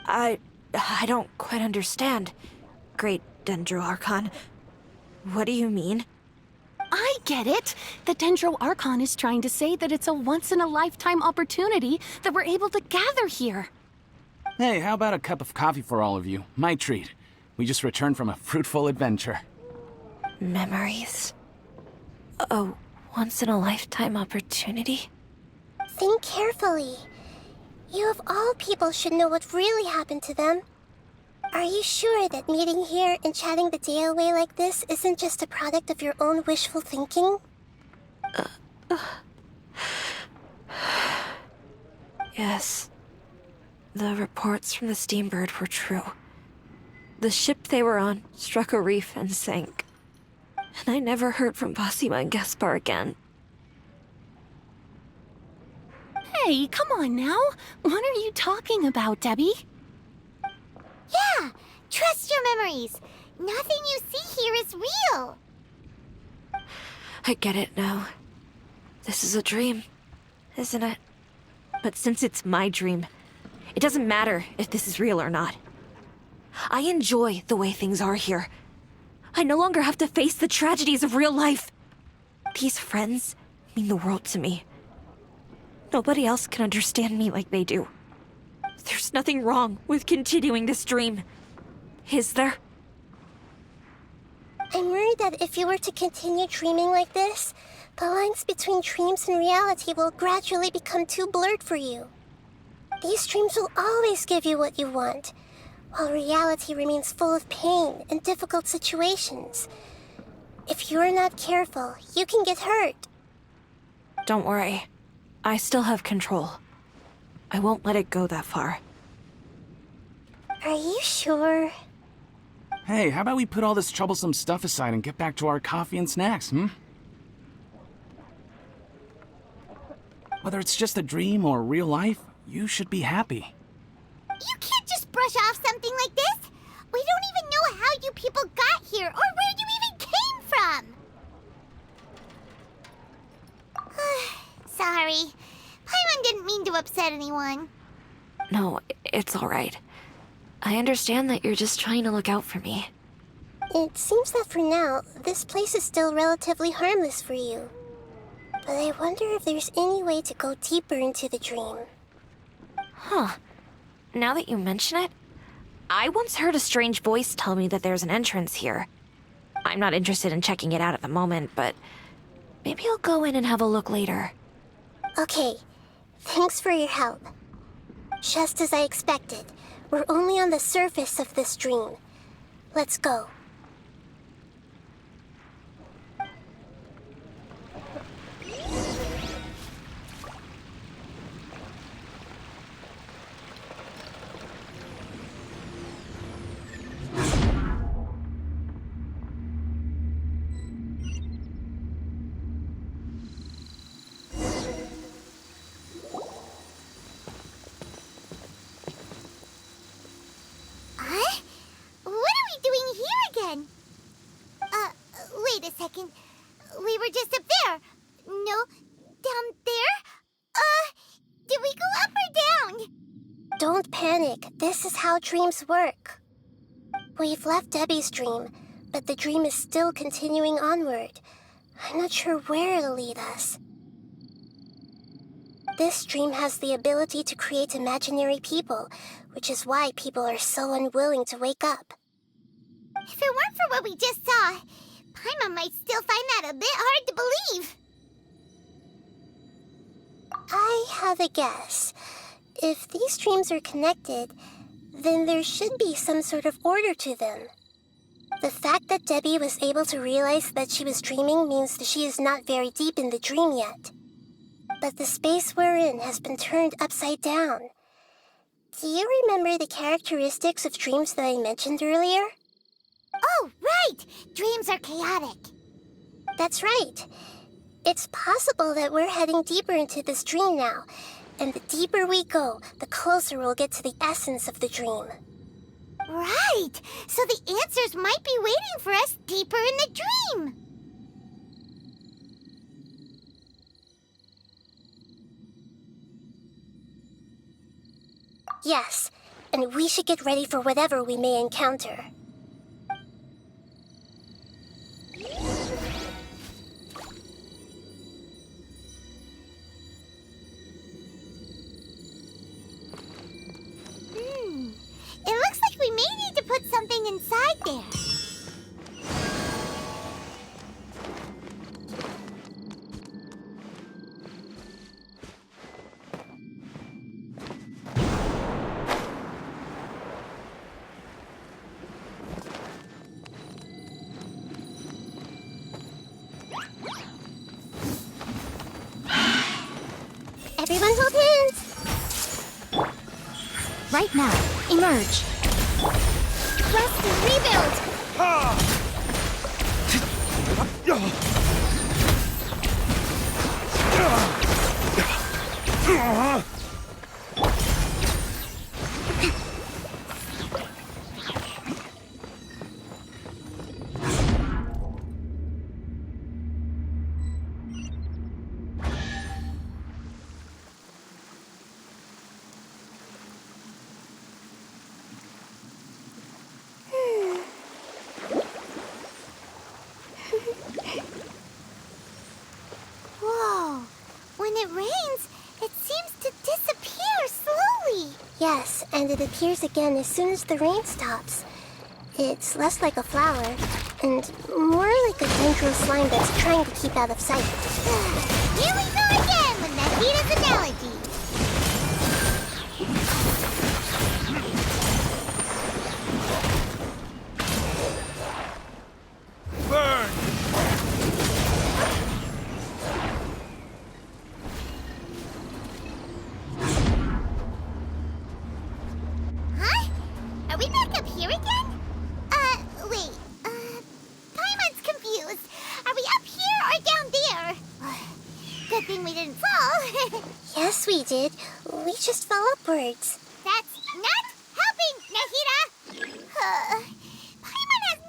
I don't quite understand. Great Dendro Archon. What do you mean? I get it. The Dendro Archon is trying to say that it's a once-in-a-lifetime opportunity that we're able to gather here. Hey, how about a cup of coffee for all of you? My treat. We just returned from a fruitful adventure. Memories. A once-in-a-lifetime opportunity? Think carefully. You of all people should know what really happened to them. Are you sure that meeting here and chatting the day away like this isn't just a product of your own wishful thinking? Yes. The reports from the Steambird were true. The ship they were on struck a reef and sank. And I never heard from Basima and Gaspar again. Hey, come on now. What are you talking about, Debbie? Yeah, trust your memories. Nothing you see here is real. I get it now. This is a dream, isn't it? But since it's my dream, it doesn't matter if this is real or not. I enjoy the way things are here. I no longer have to face the tragedies of real life. These friends mean the world to me. Nobody else can understand me like they do. There's nothing wrong with continuing this dream. Is there? I'm worried that if you were to continue dreaming like this, the lines between dreams and reality will gradually become too blurred for you. These dreams will always give you what you want, while reality remains full of pain and difficult situations. If you're not careful, you can get hurt. Don't worry. I still have control. I won't let it go that far. Are you sure? Hey, how about we put all this troublesome stuff aside and get back to our coffee and snacks, Whether it's just a dream or real life, you should be happy. You can't just brush off something like this. We don't you people got here or where you even came from. Sorry. Paimon didn't mean to upset anyone. No, it's all right. I understand that you're just trying to look out for me. It seems that for now, this place is still relatively harmless for you. But I wonder if there's any way to go deeper into the dream. Huh. Now that you mention it, I once heard a strange voice tell me that there's an entrance here. I'm not interested in checking it out at the moment, but maybe I'll go in and have a look later. Okay, thanks for your help. Just as I expected, we're only on the surface of this dream. Let's go. Huh? What are we doing here again? Wait a second. We were just up there. No, down there? Did we go up or down? Don't panic. This is how dreams work. We've left Debbie's dream, but the dream is still continuing onward. I'm not sure where it'll lead us. This dream has the ability to create imaginary people, which is why people are so unwilling to wake up. If it weren't for what we just saw, Paimon might still find that a bit hard to believe. I have a guess. If these dreams are connected, then there should be some sort of order to them. The fact that Debbie was able to realize that she was dreaming means that she is not very deep in the dream yet. But the space we're in has been turned upside down. Do you remember the characteristics of dreams that I mentioned earlier? Oh, right! Dreams are chaotic. That's right. It's possible that we're heading deeper into this dream now, and the deeper we go, the closer we'll get to the essence of the dream. Right! So the answers might be waiting for us deeper in the dream. Yes, and we should get ready for whatever we may encounter. It looks like we may need to put something inside there. Everyone hold hands! Right now, emerge. Rest and rebuild! Whoa! When it rains, it seems to disappear slowly. Yes, and it appears again as soon as the rain stops. It's less like a flower, and more like a Dendro slime that's trying to keep out of sight. Here we go again with Nahida's analogy. Burn! Huh? Are we back up here again? Wait. Paimon's confused. Are we up here or down there? Good thing we didn't fall. Yes, we did. We just fell upwards. That's not helping, Nahida! Paimon has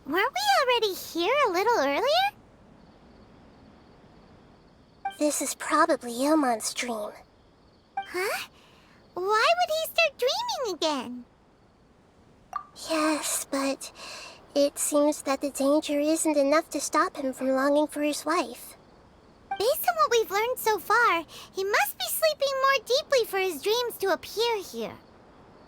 Weren't we already here a little earlier? This is probably Ilmon's dream. Huh? Why would he start dreaming again? Yes, but it seems that the danger isn't enough to stop him from longing for his wife. Based on what we've learned so far, he must be sleeping more deeply for his dreams to appear here.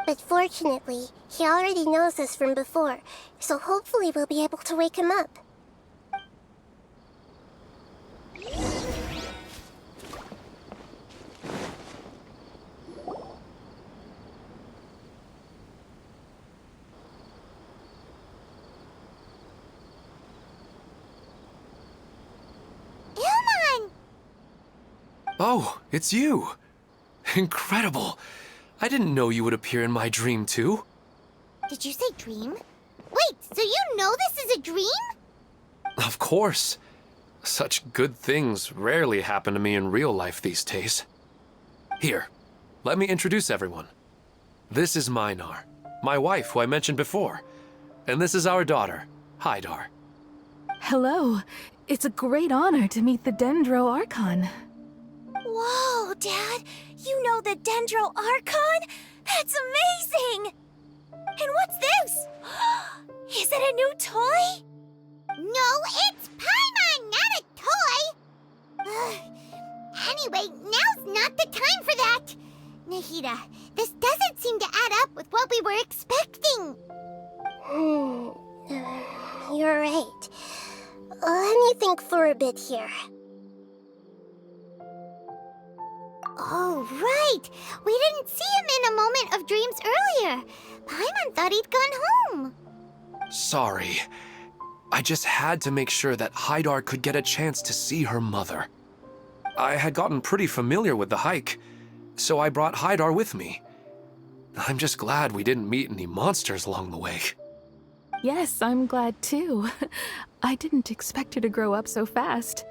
But fortunately, he already knows us from before, so hopefully we'll be able to wake him up. Ilmon! Oh, it's you! Incredible! I didn't know you would appear in my dream, too. Did you say dream? Wait, so you know this is a dream? Of course. Such good things rarely happen to me in real life these days. Here, let me introduce everyone. This is Minar, my wife who I mentioned before. And this is our daughter, Hydar. Hello. It's a great honor to meet the Dendro Archon. Whoa, Dad! You know the Dendro Archon? That's amazing! And what's this? Is it a new toy? No, it's Paimon, not a toy! Anyway, now's not the time for that! Nahida, this doesn't seem to add up with what we were expecting. You're right. Let me think for a bit here. Oh, right! We didn't see him in a moment of dreams earlier. Paimon thought he'd gone home. Sorry. I just had to make sure that Hydar could get a chance to see her mother. I had gotten pretty familiar with the hike, so I brought Hydar with me. I'm just glad we didn't meet any monsters along the way. Yes, I'm glad too. I didn't expect her to grow up so fast.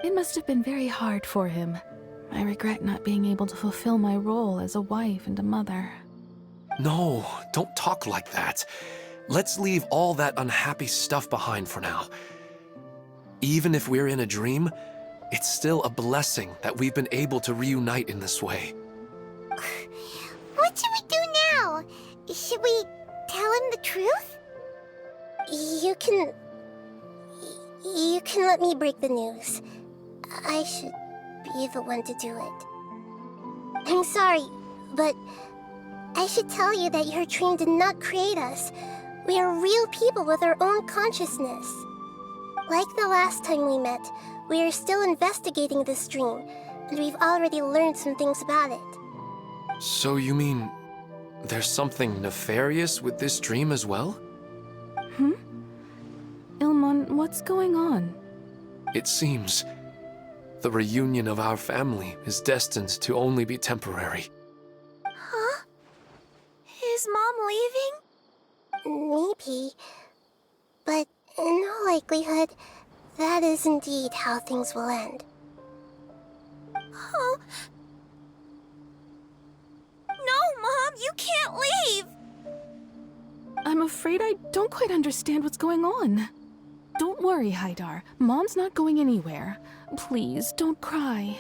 It must have been very hard for him. I regret not being able to fulfill my role as a wife and a mother. No, don't talk like that. Let's leave all that unhappy stuff behind for now. Even if we're in a dream, it's still a blessing that we've been able to reunite in this way. What should we do now? Should we tell him the truth? You can let me break the news. I should be the one to do it. I'm sorry, but I should tell you that your dream did not create us. We are real people with our own consciousness. Like the last time we met, we are still investigating this dream, and we've already learned some things about it. So you mean there's something nefarious with this dream as well? Ilmon, what's going on? It seems the reunion of our family is destined to only be temporary. Huh? Is Mom leaving? Maybe, but in all likelihood, that is indeed how things will end. Oh. No, Mom, you can't leave! I'm afraid I don't quite understand what's going on. Don't worry, Hydar. Mom's not going anywhere. Please, don't cry.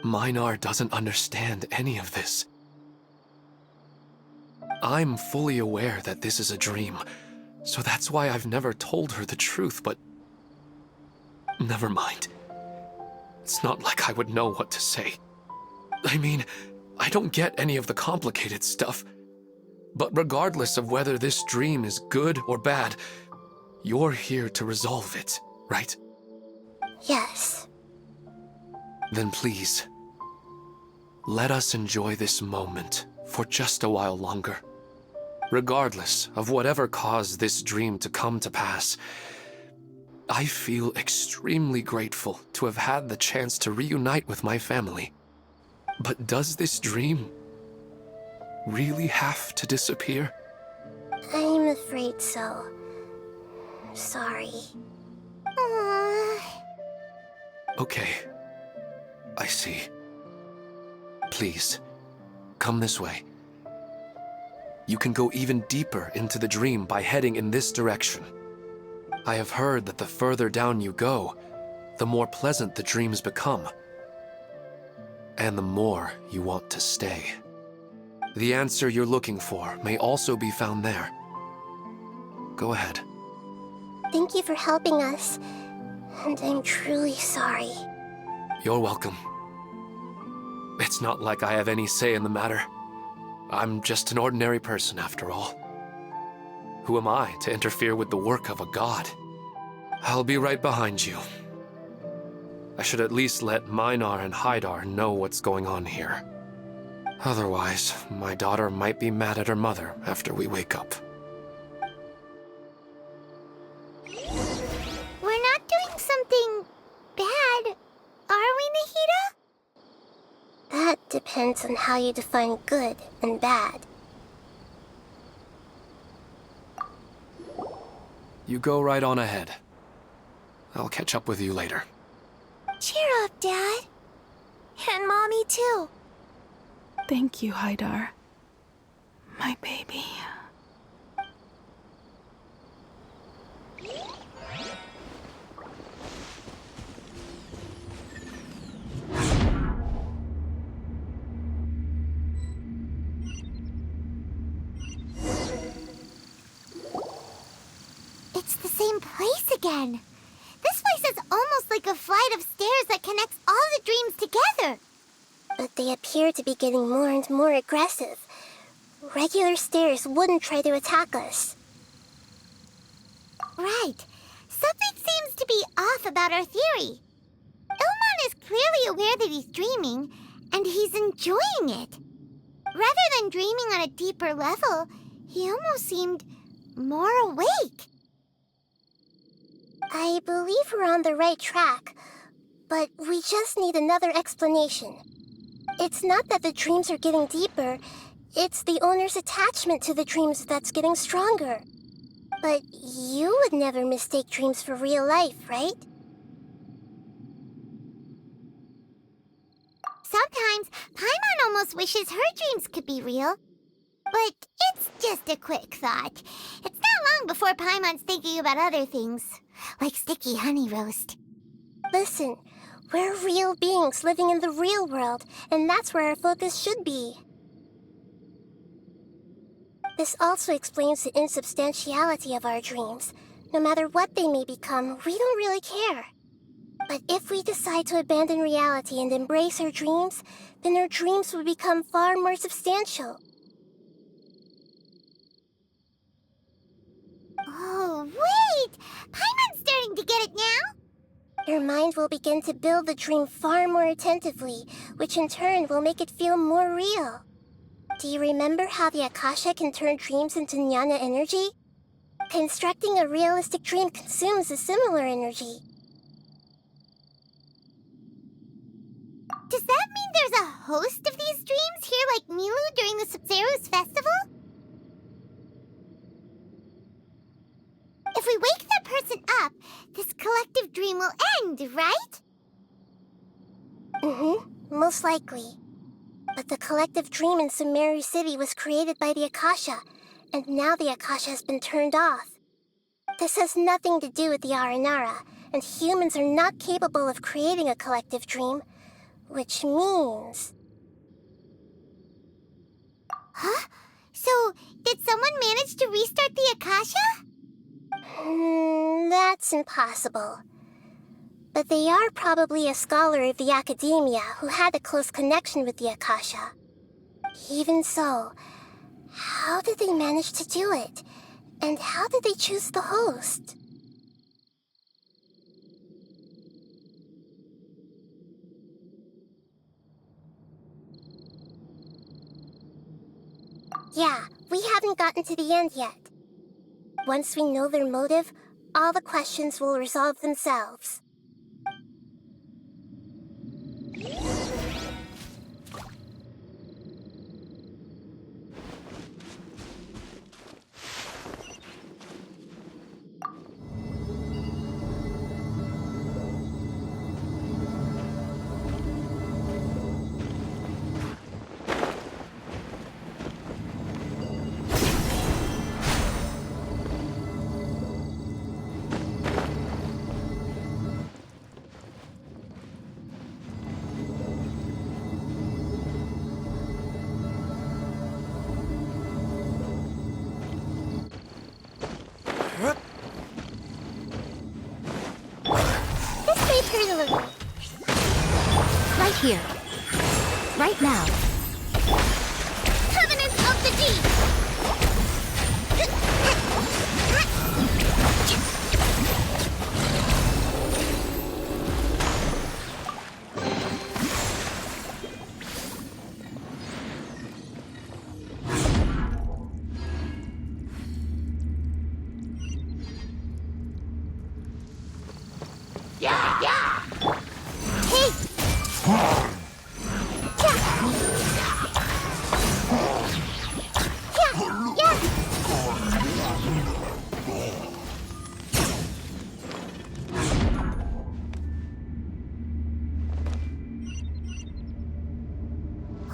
Minar doesn't understand any of this. I'm fully aware that this is a dream, so that's why I've never told her the truth, but never mind. It's not like I would know what to say. I mean, I don't get any of the complicated stuff. But regardless of whether this dream is good or bad, you're here to resolve it, right? Yes. Then please, let us enjoy this moment for just a while longer. Regardless of whatever caused this dream to come to pass, I feel extremely grateful to have had the chance to reunite with my family. But does this dream really have to disappear? I'm afraid so. Sorry. Okay, I see. Please, come this way. you can go even deeper into the dream by heading in this direction. I have heard that the further down you go, the more pleasant the dreams become, and the more you want to stay. The answer you're looking for may also be found there. Go ahead. Thank you for helping us, and I'm truly sorry. You're welcome. It's not like I have any say in the matter. I'm just an ordinary person, after all. Who am I to interfere with the work of a god? I'll be right behind you. I should at least let Minar and Haidar know what's going on here. Otherwise, my daughter might be mad at her mother after we wake up. We're not doing something bad, are we, Nahida? That depends on how you define good and bad. You go right on ahead. I'll catch up with you later. Cheer up, Dad. And Mommy, too. Thank you, Haidar. My baby. It's the same place again. This place is almost like a flight of stairs that connects all the dreams together. But they appear to be getting more and more aggressive. Regular stairs wouldn't try to attack us. Right. Something seems to be off about our theory. Ilmon is clearly aware that he's dreaming, and he's enjoying it. Rather than dreaming on a deeper level, he almost seemed more awake. I believe we're on the right track, but we just need another explanation. It's not that the dreams are getting deeper, it's the owner's attachment to the dreams that's getting stronger. But you would never mistake dreams for real life, right? Sometimes, Paimon almost wishes her dreams could be real. But it's just a quick thought. It's not long before Paimon's thinking about other things, like sticky honey roast. Listen, we're real beings living in the real world, and that's where our focus should be. This also explains the insubstantiality of our dreams. No matter what they may become, we don't really care. But if we decide to abandon reality and embrace our dreams, then our dreams would become far more substantial. Oh, wait! Paimon's starting to get it now? Your mind will begin to build the dream far more attentively, which in turn will make it feel more real. Do you remember how the Akasha can turn dreams into jnana energy? Constructing a realistic dream consumes a similar energy. Does that mean there's a host of these dreams here like Milu during the Subzerus festival? If we wake that person up, this collective dream will end, right? Most likely. But the collective dream in Sumeru City was created by the Akasha, and now the Akasha has been turned off. This has nothing to do with the Aranara, and humans are not capable of creating a collective dream, which means... Huh? So, did someone manage to restart the Akasha? That's impossible. But they are probably a scholar of the academia who had a close connection with the Akasha. Even so, how did they manage to do it? And how did they choose the host? Yeah, we haven't gotten to the end yet. Once we know their motive, all the questions will resolve themselves. here. Right now. Covenant of the Deep!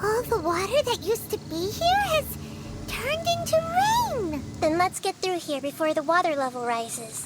All the water that used to be here has turned into rain. Then let's get through here before the water level rises.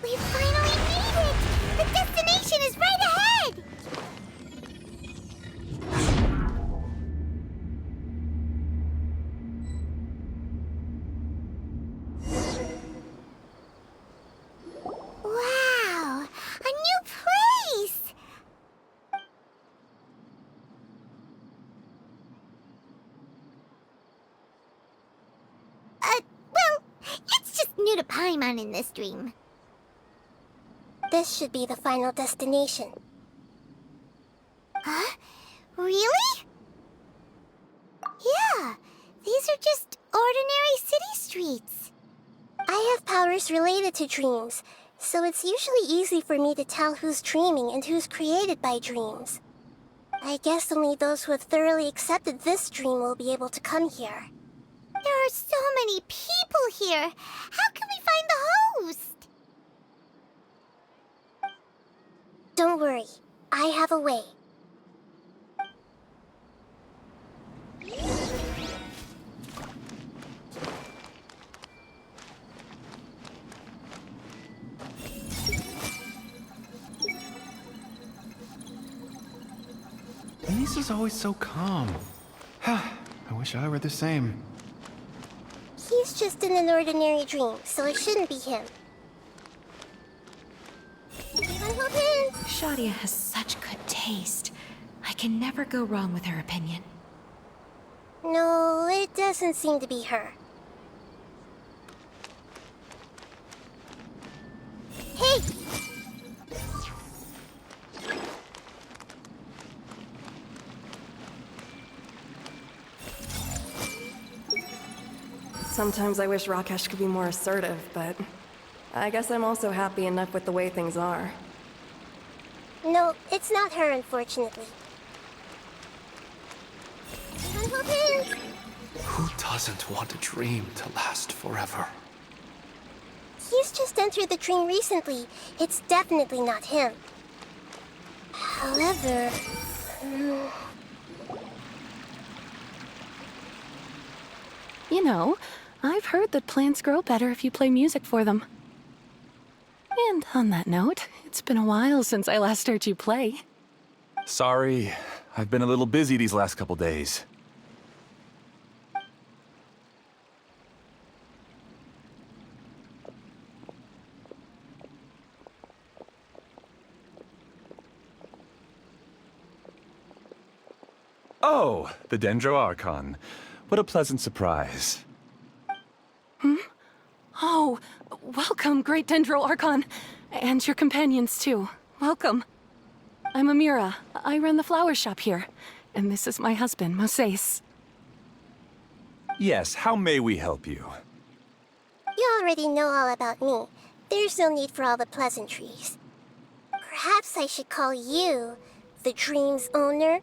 We finally made it! The destination is right ahead! Wow! A new place! Well, it's just new to Paimon in this dream. This should be the final destination. Huh? Really? Yeah, these are just ordinary city streets. I have powers related to dreams, so it's usually easy for me to tell who's dreaming and who's created by dreams. I guess only those who have thoroughly accepted this dream will be able to come here. There are so many people here. How can we find the host? Don't worry, I have a way. Lisa's always so calm. I wish I were the same. He's just in an ordinary dream, so it shouldn't be him. Shadia has such good taste. I can never go wrong with her opinion. No, it doesn't seem to be her. Hey! Sometimes I wish Rakesh could be more assertive, but I guess I'm also happy enough with the way things are. No, it's not her, unfortunately. Who doesn't want a dream to last forever? He's just entered the dream recently. It's definitely not him. However... You know, I've heard that plants grow better if you play music for them. And on that note, it's been a while since I last heard you play. Sorry, I've been a little busy these last couple days. Oh, the Dendro Archon. What a pleasant surprise. Oh, welcome, great Dendro Archon. And your companions, too. Welcome. I'm Amira. I run the flower shop here. And this is my husband, Moses. Yes, how may we help you? You already know all about me. There's no need for all the pleasantries. Perhaps I should call you the dream's owner?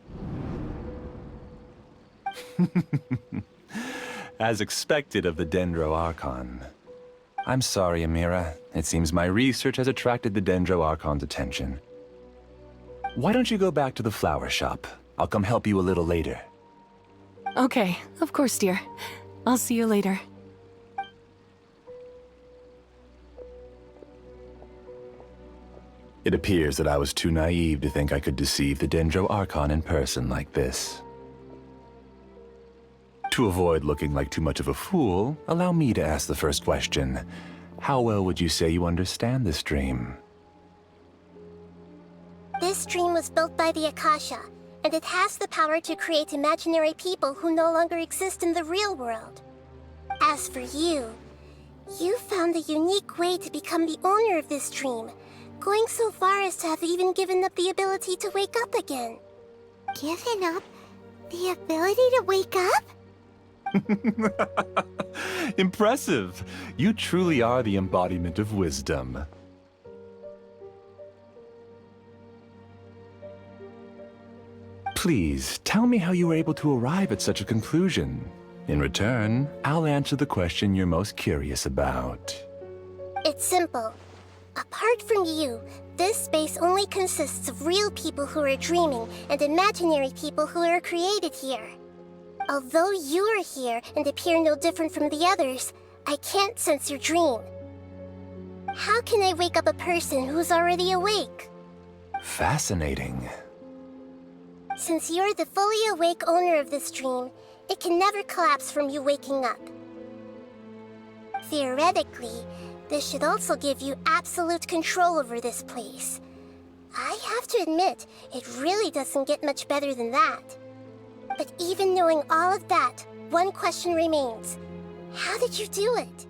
As expected of the Dendro Archon. I'm sorry, Amira. It seems my research has attracted the Dendro Archon's attention. Why don't you go back to the flower shop? I'll come help you a little later. Okay, of course, dear. I'll see you later. It appears that I was too naive to think I could deceive the Dendro Archon in person like this. To avoid looking like too much of a fool, allow me to ask the first question. How well would you say you understand this dream? This dream was built by the Akasha, and it has the power to create imaginary people who no longer exist in the real world. As for you, you found a unique way to become the owner of this dream, going so far as to have even given up the ability to wake up again. Given up the ability to wake up? Impressive! You truly are the embodiment of wisdom. Please, tell me how you were able to arrive at such a conclusion. In return, I'll answer the question you're most curious about. It's simple. Apart from you, this space only consists of real people who are dreaming and imaginary people who are created here. Although you are here and appear no different from the others, I can't sense your dream. How can I wake up a person who's already awake? Fascinating. Since you're the fully awake owner of this dream, it can never collapse from you waking up. Theoretically, this should also give you absolute control over this place. I have to admit, it really doesn't get much better than that. But even knowing all of that, one question remains. How did you do it?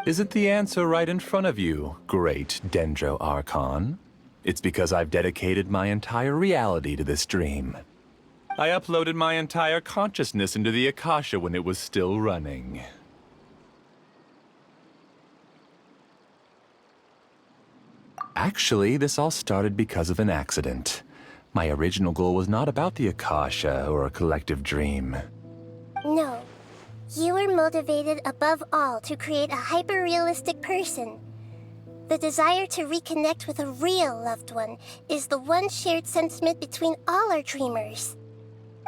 Isn't the answer right in front of you, great Dendro Archon? It's because I've dedicated my entire reality to this dream. I uploaded my entire consciousness into the Akasha when it was still running. Actually, this all started because of an accident. My original goal was not about the Akasha or a collective dream. No. You were motivated above all to create a hyper-realistic person. The desire to reconnect with a real loved one is the one shared sentiment between all our dreamers.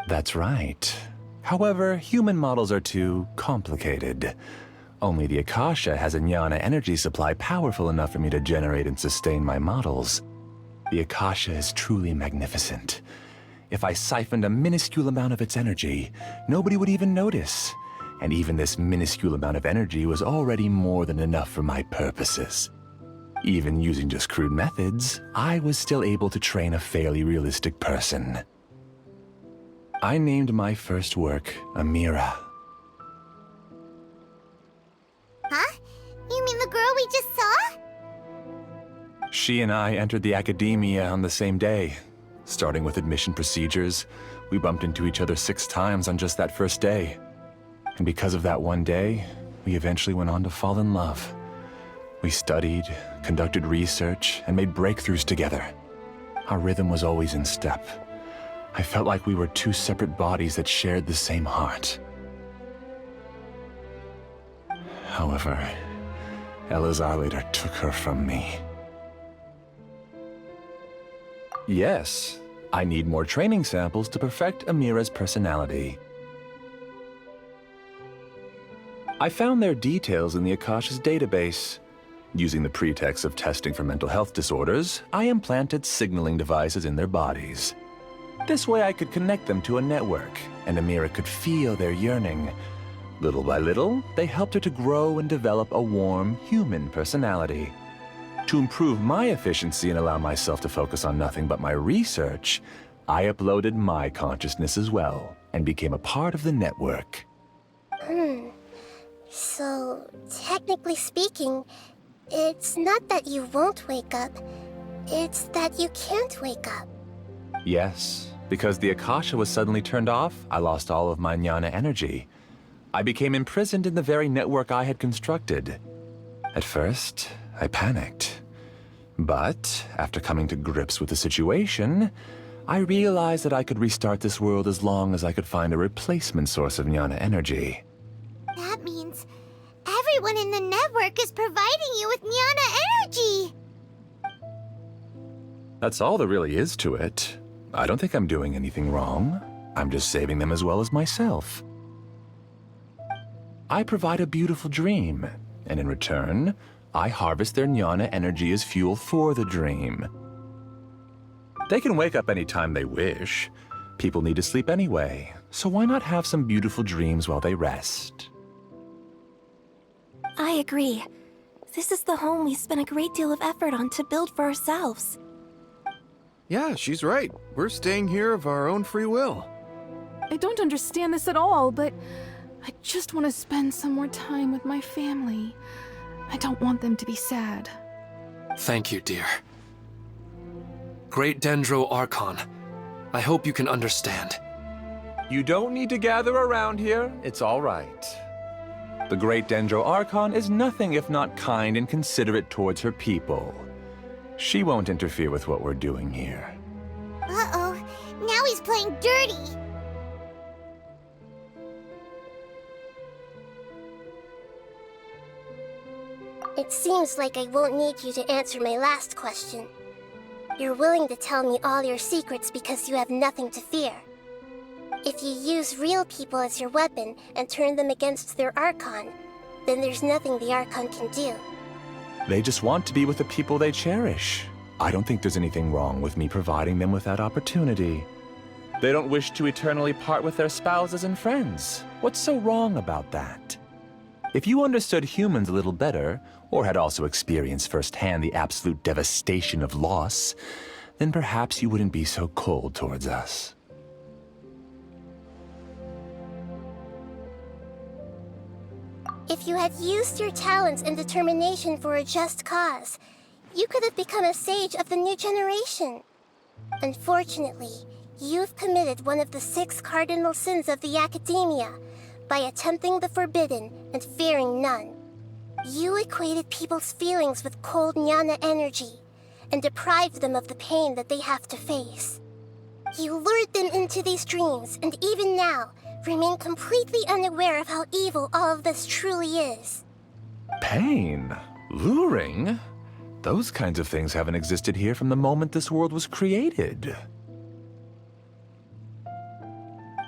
That's right. However, human models are too complicated. Only the Akasha has a jnana energy supply powerful enough for me to generate and sustain my models. The Akasha is truly magnificent. If I siphoned a minuscule amount of its energy, nobody would even notice. And even this minuscule amount of energy was already more than enough for my purposes. Even using just crude methods, I was still able to train a fairly realistic person. I named my first work Amira. Huh? You mean the girl we just saw? She and I entered the academia on the same day. Starting with admission procedures, we bumped into each other 6 times on just that first day. And because of that one day, we eventually went on to fall in love. We studied, conducted research, and made breakthroughs together. Our rhythm was always in step. I felt like we were 2 separate bodies that shared the same heart. However, Elazar later took her from me. Yes, I need more training samples to perfect Amira's personality. I found their details in the Akasha's database. Using the pretext of testing for mental health disorders, I implanted signaling devices in their bodies. This way I could connect them to a network, and Amira could feel their yearning. Little by little, they helped her to grow and develop a warm, human personality. To improve my efficiency and allow myself to focus on nothing but my research, I uploaded my consciousness as well, and became a part of the network. So, technically speaking, It's not that you won't wake up, it's that you can't wake up. Yes, because the Akasha was suddenly turned off, I lost all of my jnana energy. I became imprisoned in the very network I had constructed. At first, I panicked. But, after coming to grips with the situation, I realized that I could restart this world as long as I could find a replacement source of jnana energy. That means everyone in the network is providing you with Jnana energy! That's all there really is to it. I don't think I'm doing anything wrong. I'm just saving them as well as myself. I provide a beautiful dream, and in return, I harvest their jnana energy as fuel for the dream. They can wake up any time they wish. People need to sleep anyway, so why not have some beautiful dreams while they rest? I agree. This is the home we spent a great deal of effort on to build for ourselves. Yeah, she's right. We're staying here of our own free will. I don't understand this at all, but I just want to spend some more time with my family. I don't want them to be sad. Thank you, dear. Great Dendro Archon, I hope you can understand. You don't need to gather around here. It's all right. The Great Dendro Archon is nothing if not kind and considerate towards her people. She won't interfere with what we're doing here. Uh-oh, now he's playing dirty! It seems like I won't need you to answer my last question. You're willing to tell me all your secrets because you have nothing to fear. If you use real people as your weapon and turn them against their Archon, then there's nothing the Archon can do. They just want to be with the people they cherish. I don't think there's anything wrong with me providing them with that opportunity. They don't wish to eternally part with their spouses and friends. What's so wrong about that? If you understood humans a little better, or had also experienced firsthand the absolute devastation of loss, then perhaps you wouldn't be so cold towards us. If you had used your talents and determination for a just cause, you could have become a sage of the new generation. Unfortunately, you've committed one of the 6 cardinal sins of the Academia by attempting the forbidden and fearing none. You equated people's feelings with cold jnana energy and deprived them of the pain that they have to face. You lured them into these dreams, and even now, remain completely unaware of how evil all of this truly is. Pain? Luring? Those kinds of things haven't existed here from the moment this world was created.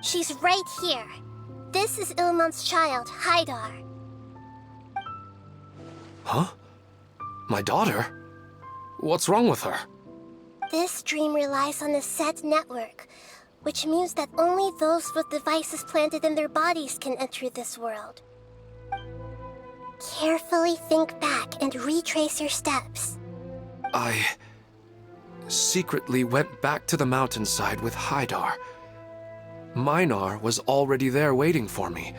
She's right here. This is Ilmon's child, Haidar. Huh? My daughter? What's wrong with her? This dream relies on a set network, which means that only those with devices planted in their bodies can enter this world. Carefully think back and retrace your steps. I secretly went back to the mountainside with Haidar. Minar was already there waiting for me,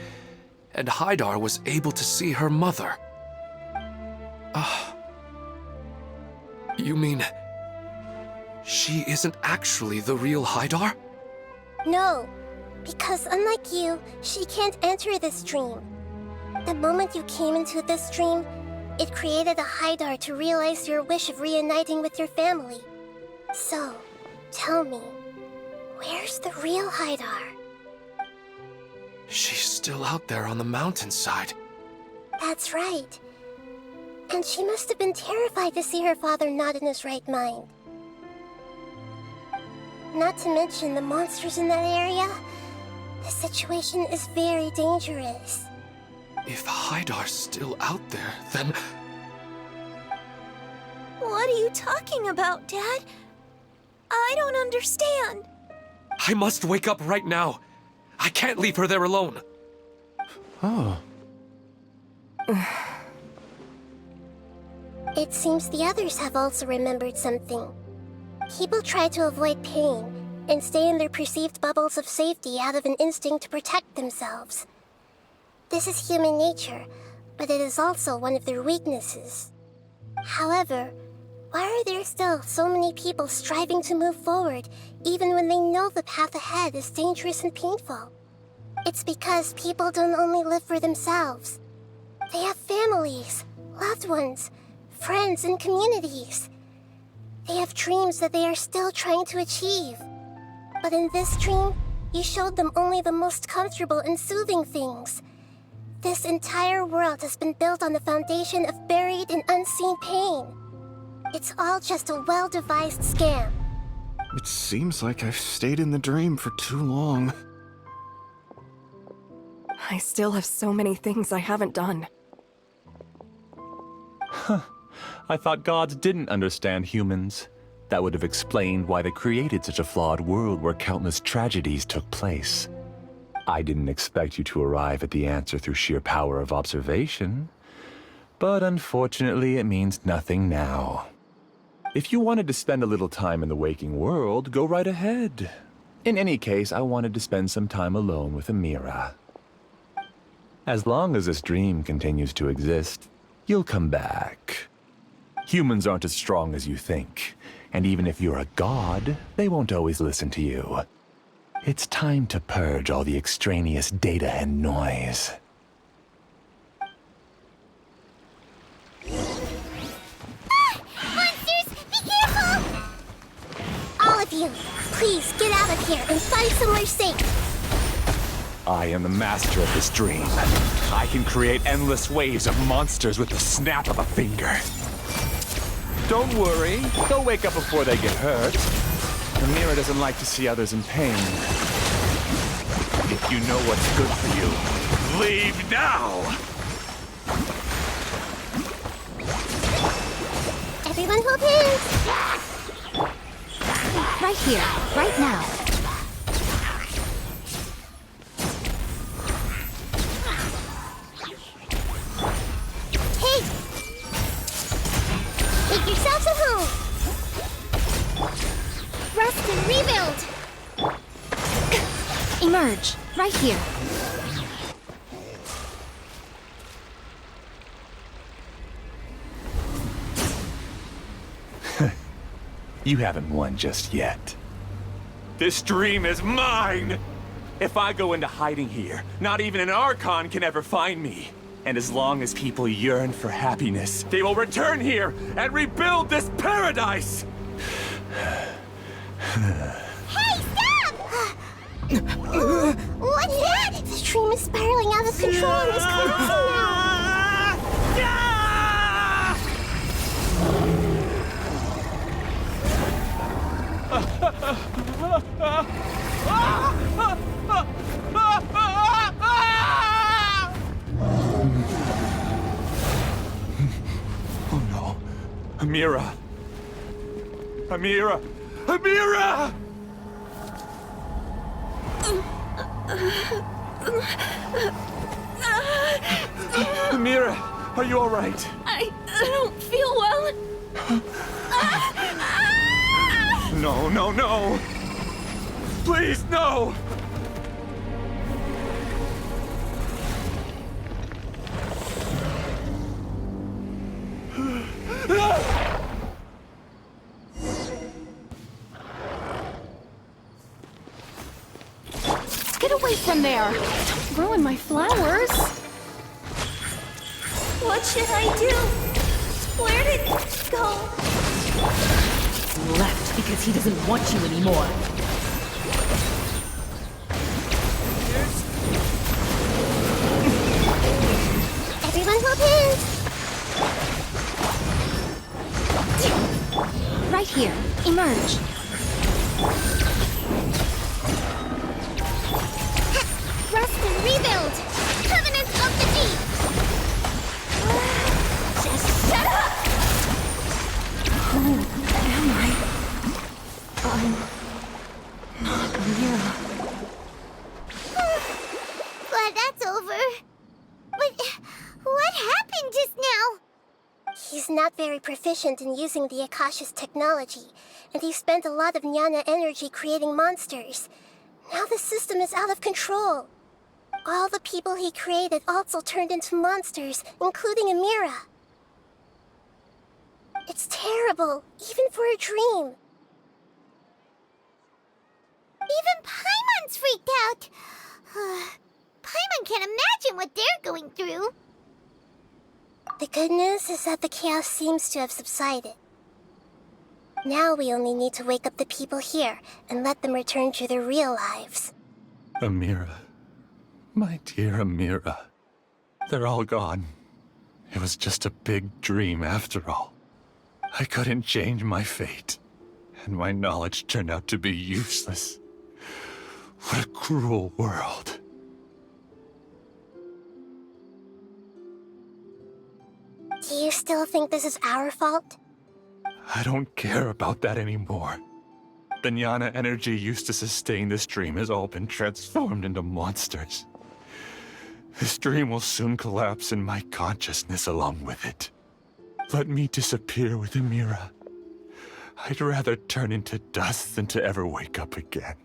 and Haidar was able to see her mother. You mean she isn't actually the real Haidar? No, because unlike you, she can't enter this dream. The moment you came into this dream, it created a Haidar to realize your wish of reuniting with your family. So, tell me, where's the real Haidar? She's still out there on the mountainside. That's right. And she must have been terrified to see her father not in his right mind. Not to mention the monsters in that area. The situation is very dangerous. If Haidar's still out there, then... What are you talking about, Dad? I don't understand. I must wake up right now. I can't leave her there alone. Oh. It seems the others have also remembered something. People try to avoid pain and stay in their perceived bubbles of safety out of an instinct to protect themselves. This is human nature, but it is also one of their weaknesses. However, why are there still so many people striving to move forward, even when they know the path ahead is dangerous and painful? It's because people don't only live for themselves. They have families, loved ones, friends, and communities. They have dreams that they are still trying to achieve. But in this dream, you showed them only the most comfortable and soothing things. This entire world has been built on the foundation of buried and unseen pain. It's all just a well-devised scam. It seems like I've stayed in the dream for too long. I still have so many things I haven't done. I thought gods didn't understand humans. That would have explained why they created such a flawed world where countless tragedies took place. I didn't expect you to arrive at the answer through sheer power of observation. But unfortunately, it means nothing now. If you wanted to spend a little time in the waking world, go right ahead. In any case, I wanted to spend some time alone with Amira. As long as this dream continues to exist, you'll come back. Humans aren't as strong as you think, and even if you're a god, they won't always listen to you. It's time to purge all the extraneous data and noise. Monsters, be careful! All of you, please get out of here and find somewhere safe. I am the master of this dream. I can create endless waves of monsters with the snap of a finger. Don't worry, they'll wake up before they get hurt. Amira doesn't like to see others in pain. If you know what's good for you, leave now! Everyone hold hands! Right here, right now. Hey! Make yourselves at home! Rest and rebuild! Emerge, right here. You haven't won just yet. This dream is mine! If I go into hiding here, not even an Archon can ever find me. And as long as people yearn for happiness, they will return here and rebuild this paradise! Hey, stop! What's that? The dream is spiraling out of control and is collapsing now! Oh no. Amira! Amira! Amira! Amira, are you all right? I don't feel well. No, no, no! Please, no! Get away from there! Don't ruin my flowers! What should I do? Where did it go? Left because he doesn't want you anymore. Everyone hold hands! Right here. Emerge. Rest and rebuild! Covenant of the Deep! Just shut up! Who am I? I'm not Amira. Glad that's over. But what happened just now? He's not very proficient in using the Akasha's technology, and he spent a lot of Jnana energy creating monsters. Now the system is out of control. All the people he created also turned into monsters, including Amira. It's terrible, even for a dream. Even Paimon's freaked out. Paimon can't imagine what they're going through. The good news is that the chaos seems to have subsided. Now we only need to wake up the people here and let them return to their real lives. Amira. My dear Amira. They're all gone. It was just a big dream after all. I couldn't change my fate, and my knowledge turned out to be useless. What a cruel world. Do you still think this is our fault? I don't care about that anymore. The jnana energy used to sustain this dream has all been transformed into monsters. This dream will soon collapse and my consciousness along with it. Let me disappear with Amira. I'd rather turn into dust than to ever wake up again.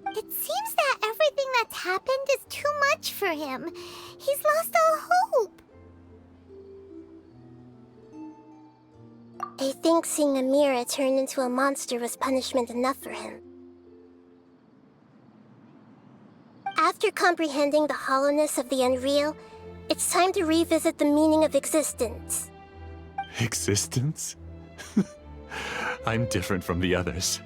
It seems that everything that's happened is too much for him. He's lost all hope. I think seeing Amira turn into a monster was punishment enough for him. After comprehending the hollowness of the unreal, it's time to revisit the meaning of existence. Existence? I'm different from the others.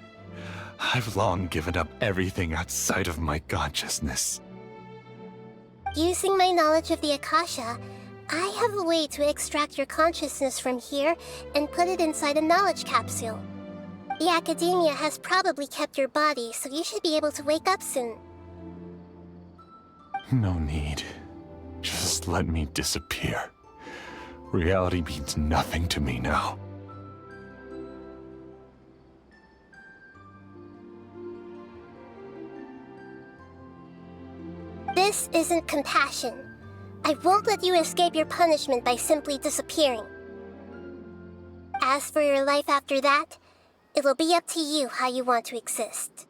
I've long given up everything outside of my consciousness. Using my knowledge of the Akasha, I have a way to extract your consciousness from here and put it inside a knowledge capsule. The Academia has probably kept your body, so you should be able to wake up soon. No need. Just let me disappear. Reality means nothing to me now. This isn't compassion. I won't let you escape your punishment by simply disappearing. As for your life after that, it'll be up to you how you want to exist.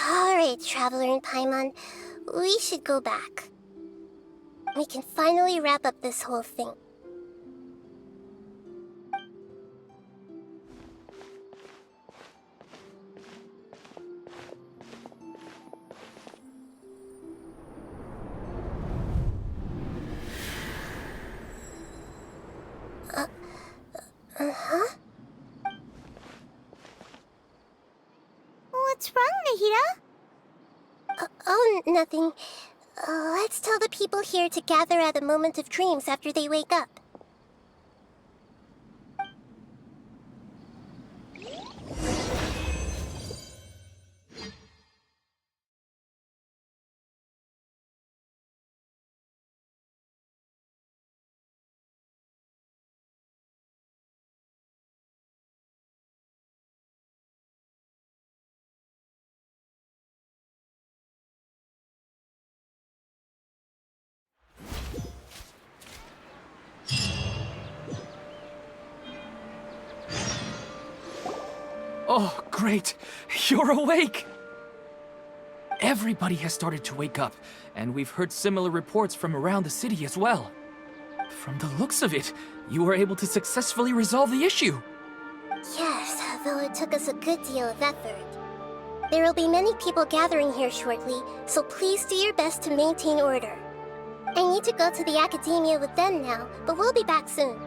Alright, Traveler and Paimon, we should go back. We can finally wrap up this whole thing. Uh-huh? What's wrong, Nahida? Oh, nothing. Let's tell the people here to gather at a moment of dreams after they wake up. Oh, great! You're awake! Everybody has started to wake up, and we've heard similar reports from around the city as well. From the looks of it, you were able to successfully resolve the issue. Yes, though it took us a good deal of effort. There will be many people gathering here shortly, so please do your best to maintain order. I need to go to the Academia with them now, but we'll be back soon.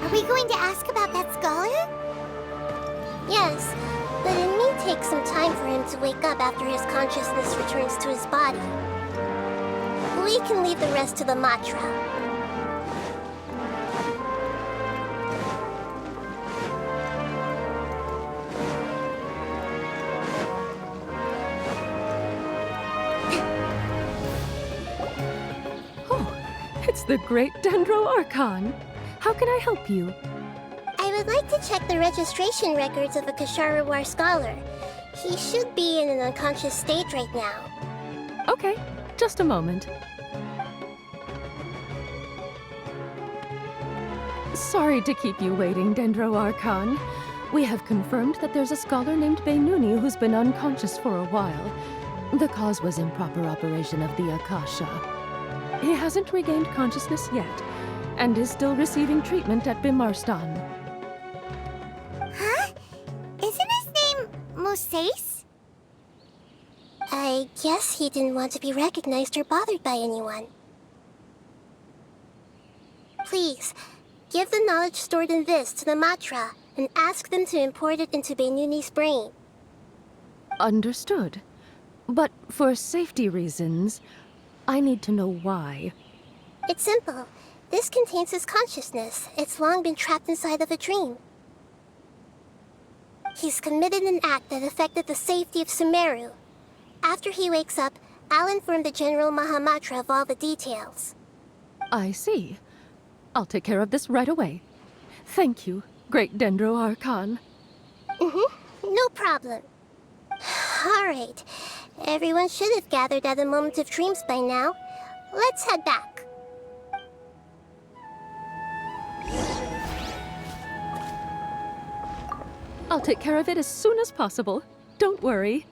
Are we going to ask about that scholar? Yes, but it may take some time for him to wake up after his consciousness returns to his body. We can leave the rest to the Matra. Oh, it's the great Dendro Archon. How can I help you? I would like to check the registration records of a Kasharawar scholar. He should be in an unconscious state right now. Okay, just a moment. Sorry to keep you waiting, Dendro Archon. We have confirmed that there's a scholar named Beinuni who's been unconscious for a while. The cause was improper operation of the Akasha. He hasn't regained consciousness yet, and is still receiving treatment at Bimarstan. Huh? Isn't his name Moses? I guess he didn't want to be recognized or bothered by anyone. Please, give the knowledge stored in this to the Matra and ask them to import it into Benuni's brain. Understood. But for safety reasons, I need to know why. It's simple. This contains his consciousness. It's long been trapped inside of a dream. He's committed an act that affected the safety of Sumeru. After he wakes up, I'll inform the General Mahamatra of all the details. I see. I'll take care of this right away. Thank you, Great Dendro Archon. No problem. Alright. Everyone should have gathered at the Moment of Dreams by now. Let's head back. I'll take care of it as soon as possible. Don't worry.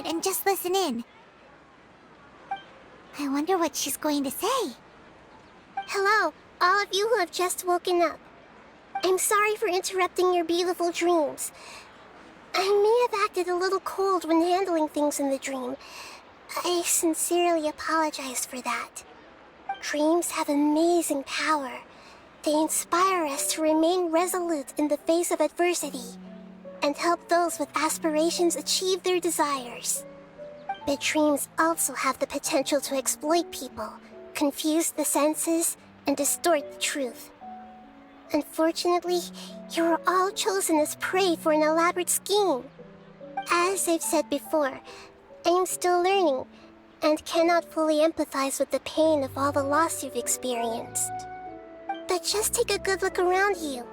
And just listen in. I wonder what she's going to say. Hello, all of you who have just woken up. I'm sorry for interrupting your beautiful dreams. I may have acted a little cold when handling things in the dream. I sincerely apologize for that. Dreams have amazing power. They inspire us to remain resolute in the face of adversity, and help those with aspirations achieve their desires. But dreams also have the potential to exploit people, confuse the senses, and distort the truth. Unfortunately, you are all chosen as prey for an elaborate scheme. As I've said before, I am still learning, and cannot fully empathize with the pain of all the loss you've experienced. But just take a good look around you,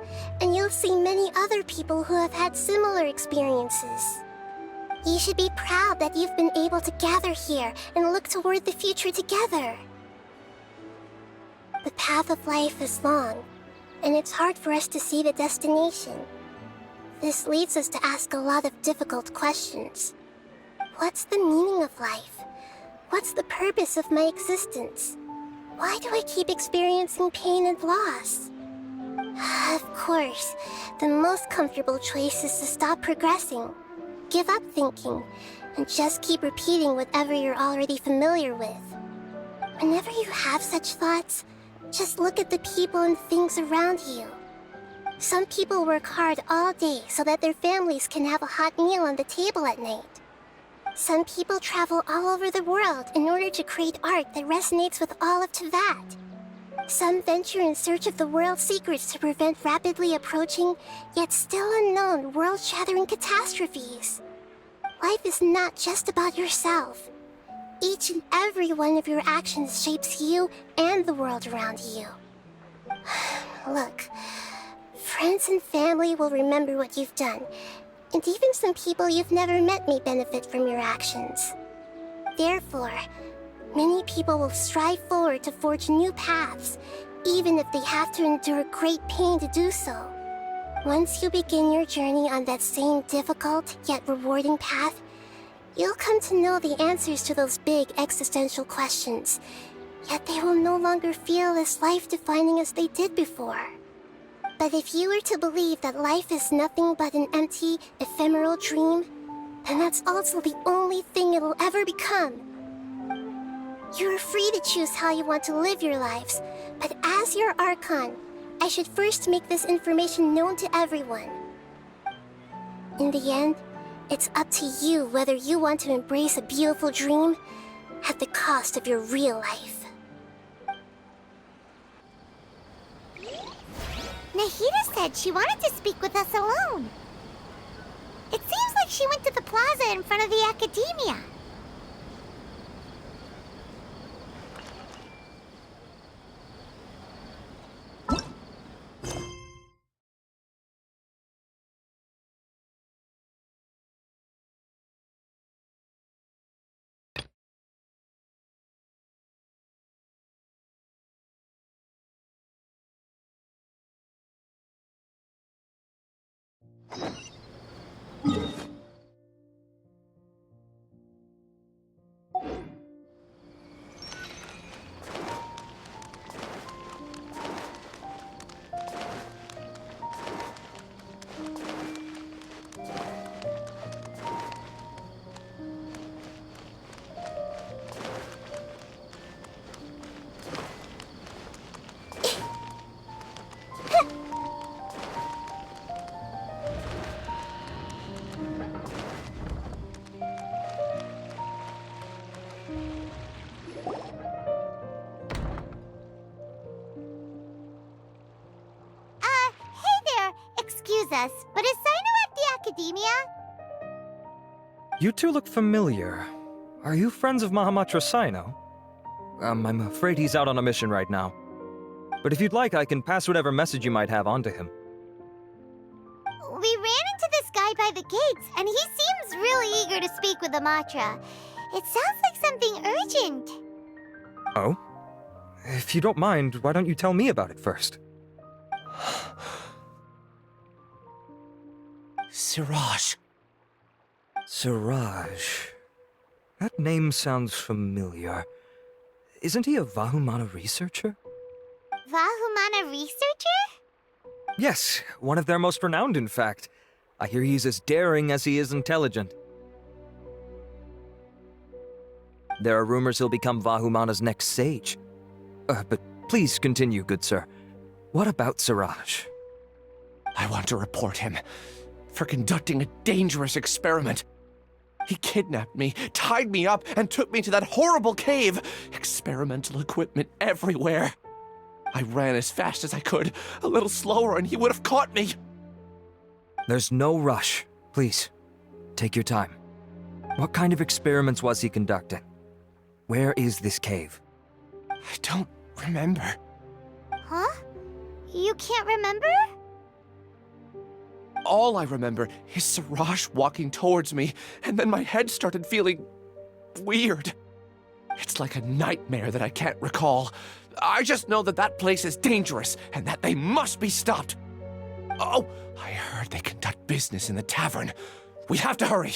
and you'll see many other people who have had similar experiences. You should be proud that you've been able to gather here and look toward the future together. The path of life is long, and it's hard for us to see the destination. This leads us to ask a lot of difficult questions. What's the meaning of life? What's the purpose of my existence? Why do I keep experiencing pain and loss? Of course, the most comfortable choice is to stop progressing, give up thinking, and just keep repeating whatever you're already familiar with. Whenever you have such thoughts, just look at the people and things around you. Some people work hard all day so that their families can have a hot meal on the table at night. Some people travel all over the world in order to create art that resonates with all of Teyvat. Some venture in search of the world's secrets to prevent rapidly approaching, yet still unknown, world-shattering catastrophes. Life is not just about yourself. Each and every one of your actions shapes you and the world around you. Look, friends and family will remember what you've done, and even some people you've never met may benefit from your actions. Therefore, many people will strive forward to forge new paths, even if they have to endure great pain to do so. Once you begin your journey on that same difficult yet rewarding path, you'll come to know the answers to those big existential questions, yet they will no longer feel as life-defining as they did before. But if you were to believe that life is nothing but an empty, ephemeral dream, then that's also the only thing it'll ever become. You are free to choose how you want to live your lives, but as your Archon, I should first make this information known to everyone. In the end, it's up to you whether you want to embrace a beautiful dream at the cost of your real life. Nahida said she wanted to speak with us alone. It seems like she went to the plaza in front of the academia. Excuse us, but is Sino at the academia? You two look familiar. Are you friends of Mahamatra Sino? I'm afraid he's out on a mission right now. But if you'd like, I can pass whatever message you might have on to him. We ran into this guy by the gates, and he seems really eager to speak with Amatra. It sounds like something urgent. Oh? If you don't mind, why don't you tell me about it first? Siraj. Siraj. That name sounds familiar. Isn't he a Vahumana researcher? Vahumana researcher? Yes, one of their most renowned, in fact. I hear he's as daring as he is intelligent. There are rumors he'll become Vahumana's next sage. But please continue, good sir. What about Siraj? I want to report him for conducting a dangerous experiment. He kidnapped me, tied me up, and took me to that horrible cave. Experimental equipment everywhere. I ran as fast as I could, a little slower, and he would have caught me. There's no rush. Please, take your time. What kind of experiments was he conducting? Where is this cave? I don't remember. Huh? You can't remember? All I remember is Siraj walking towards me, and then my head started feeling weird. It's like a nightmare that I can't recall. I just know that that place is dangerous, and that they must be stopped. Oh, I heard they conduct business in the tavern. We have to hurry.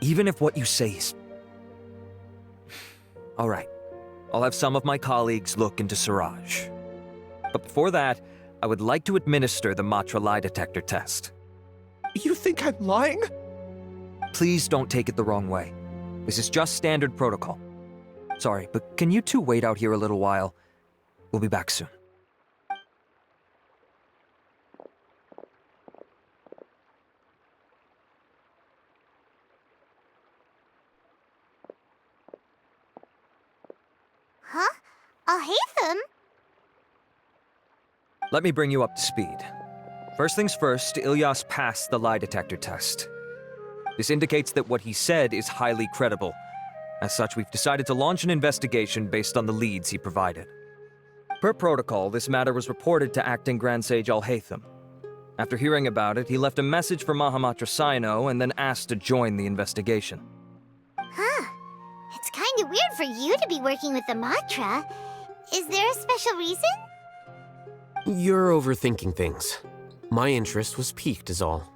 Even if what you say is... All right. I'll have some of my colleagues look into Siraj. But before that, I would like to administer the Matra lie detector test. You think I'm lying? Please don't take it the wrong way. This is just standard protocol. Sorry, but can you two wait out here a little while? We'll be back soon. Huh? Alhaitham? Let me bring you up to speed. First things first, Ilyas passed the lie detector test. This indicates that what he said is highly credible. As such, we've decided to launch an investigation based on the leads he provided. Per protocol, this matter was reported to Acting Grand Sage Alhaitham. After hearing about it, he left a message for Mahamatra Sino and then asked to join the investigation. Huh. It's kind of weird for you to be working with the Matra. Is there a special reason? You're overthinking things. My interest was piqued is all.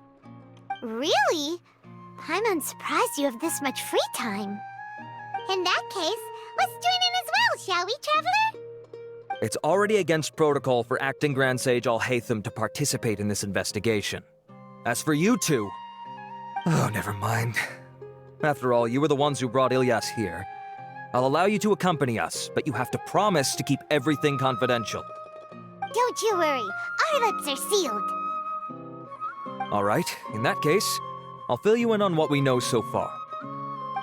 Really? I'm unsurprised you have this much free time. In that case, let's join in as well, shall we, Traveler? It's already against protocol for Acting Grand Sage Alhaitham to participate in this investigation. As for you two... Oh, never mind. After all, you were the ones who brought Ilyas here. I'll allow you to accompany us, but you have to promise to keep everything confidential. Don't you worry, our lips are sealed. All right, in that case, I'll fill you in on what we know so far.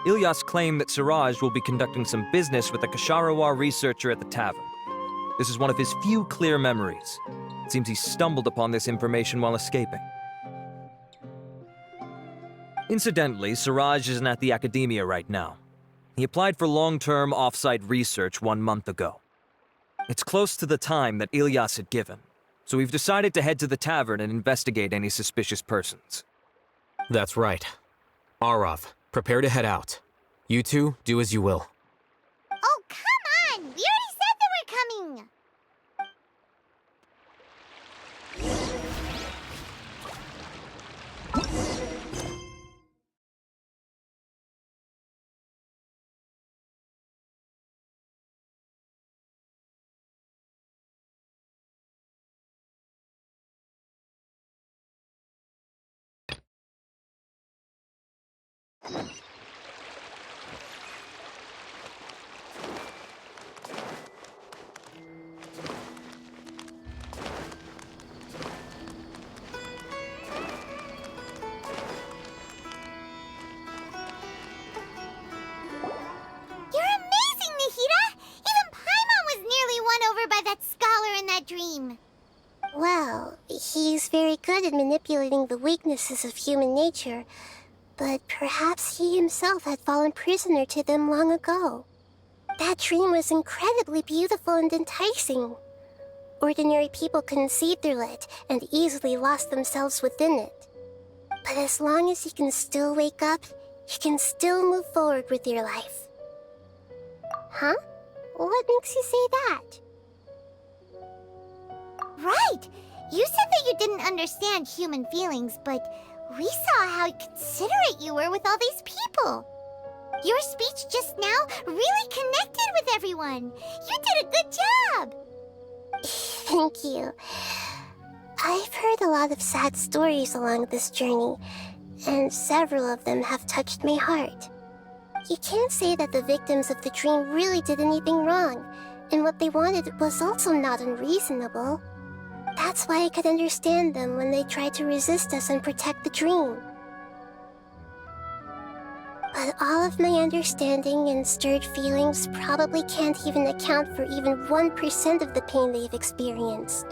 Ilyas claimed that Siraj will be conducting some business with a Kasharawar researcher at the tavern. This is one of his few clear memories. It seems he stumbled upon this information while escaping. Incidentally, Siraj isn't at the academia right now. He applied for long-term off-site research 1 month ago. It's close to the time that Ilyas had given, so we've decided to head to the tavern and investigate any suspicious persons. That's right. Arav, prepare to head out. You two, do as you will. Oh, come on! We already said that we're coming! Well, he's very good at manipulating the weaknesses of human nature, but perhaps he himself had fallen prisoner to them long ago. That dream was incredibly beautiful and enticing. Ordinary people couldn't see through it and easily lost themselves within it. But as long as he can still wake up, he can still move forward with your life. Huh? What makes you say that? Right! You said that you didn't understand human feelings, but we saw how considerate you were with all these people. Your speech just now really connected with everyone. You did a good job! Thank you. I've heard a lot of sad stories along this journey, and several of them have touched my heart. You can't say that the victims of the dream really did anything wrong, and what they wanted was also not unreasonable. That's why I could understand them when they tried to resist us and protect the dream. But all of my understanding and stirred feelings probably can't even account for even 1% of the pain they've experienced.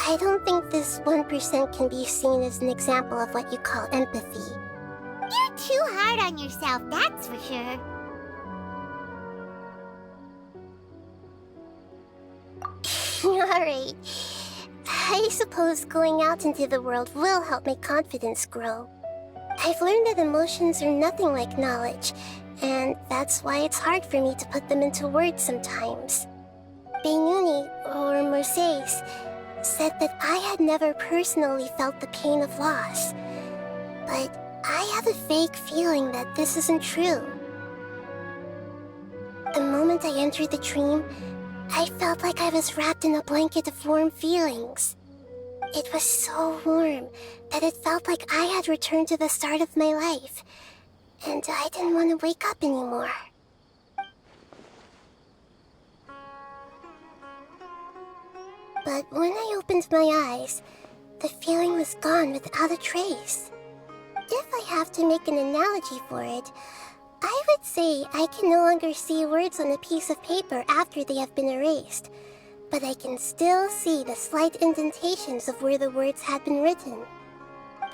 I don't think this 1% can be seen as an example of what you call empathy. You're too hard on yourself, that's for sure. Alright. I suppose going out into the world will help my confidence grow. I've learned that emotions are nothing like knowledge, and that's why it's hard for me to put them into words sometimes. Beinuni, or Mercedes, said that I had never personally felt the pain of loss, but I have a vague feeling that this isn't true. The moment I entered the dream, I felt like I was wrapped in a blanket of warm feelings. It was so warm that it felt like I had returned to the start of my life, and I didn't want to wake up anymore. But when I opened my eyes, the feeling was gone without a trace. If I have to make an analogy for it, I would say I can no longer see words on a piece of paper after they have been erased, but I can still see the slight indentations of where the words had been written.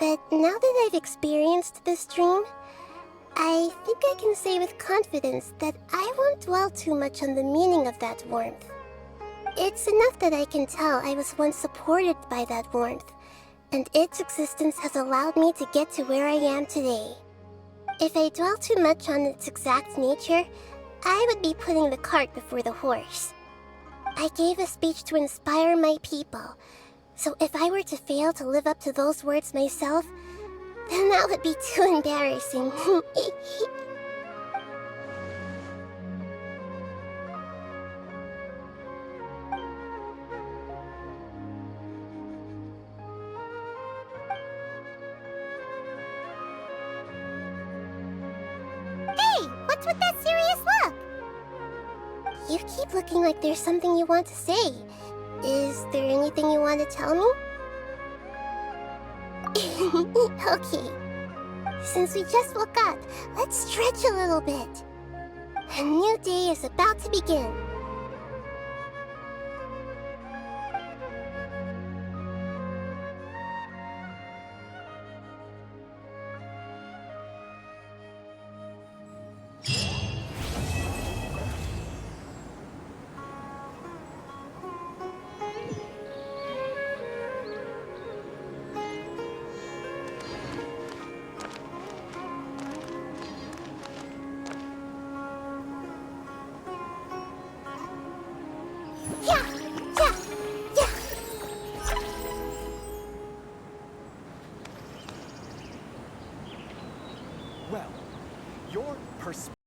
But now that I've experienced this dream, I think I can say with confidence that I won't dwell too much on the meaning of that warmth. It's enough that I can tell I was once supported by that warmth, and its existence has allowed me to get to where I am today. If I dwell too much on its exact nature, I would be putting the cart before the horse. I gave a speech to inspire my people, so if I were to fail to live up to those words myself, then that would be too embarrassing. What's with that serious look? You keep looking like there's something you want to say. Is there anything you want to tell me? Okay. Since we just woke up, let's stretch a little bit. A new day is about to begin. Yeah, yeah, yeah. Well, your perspective.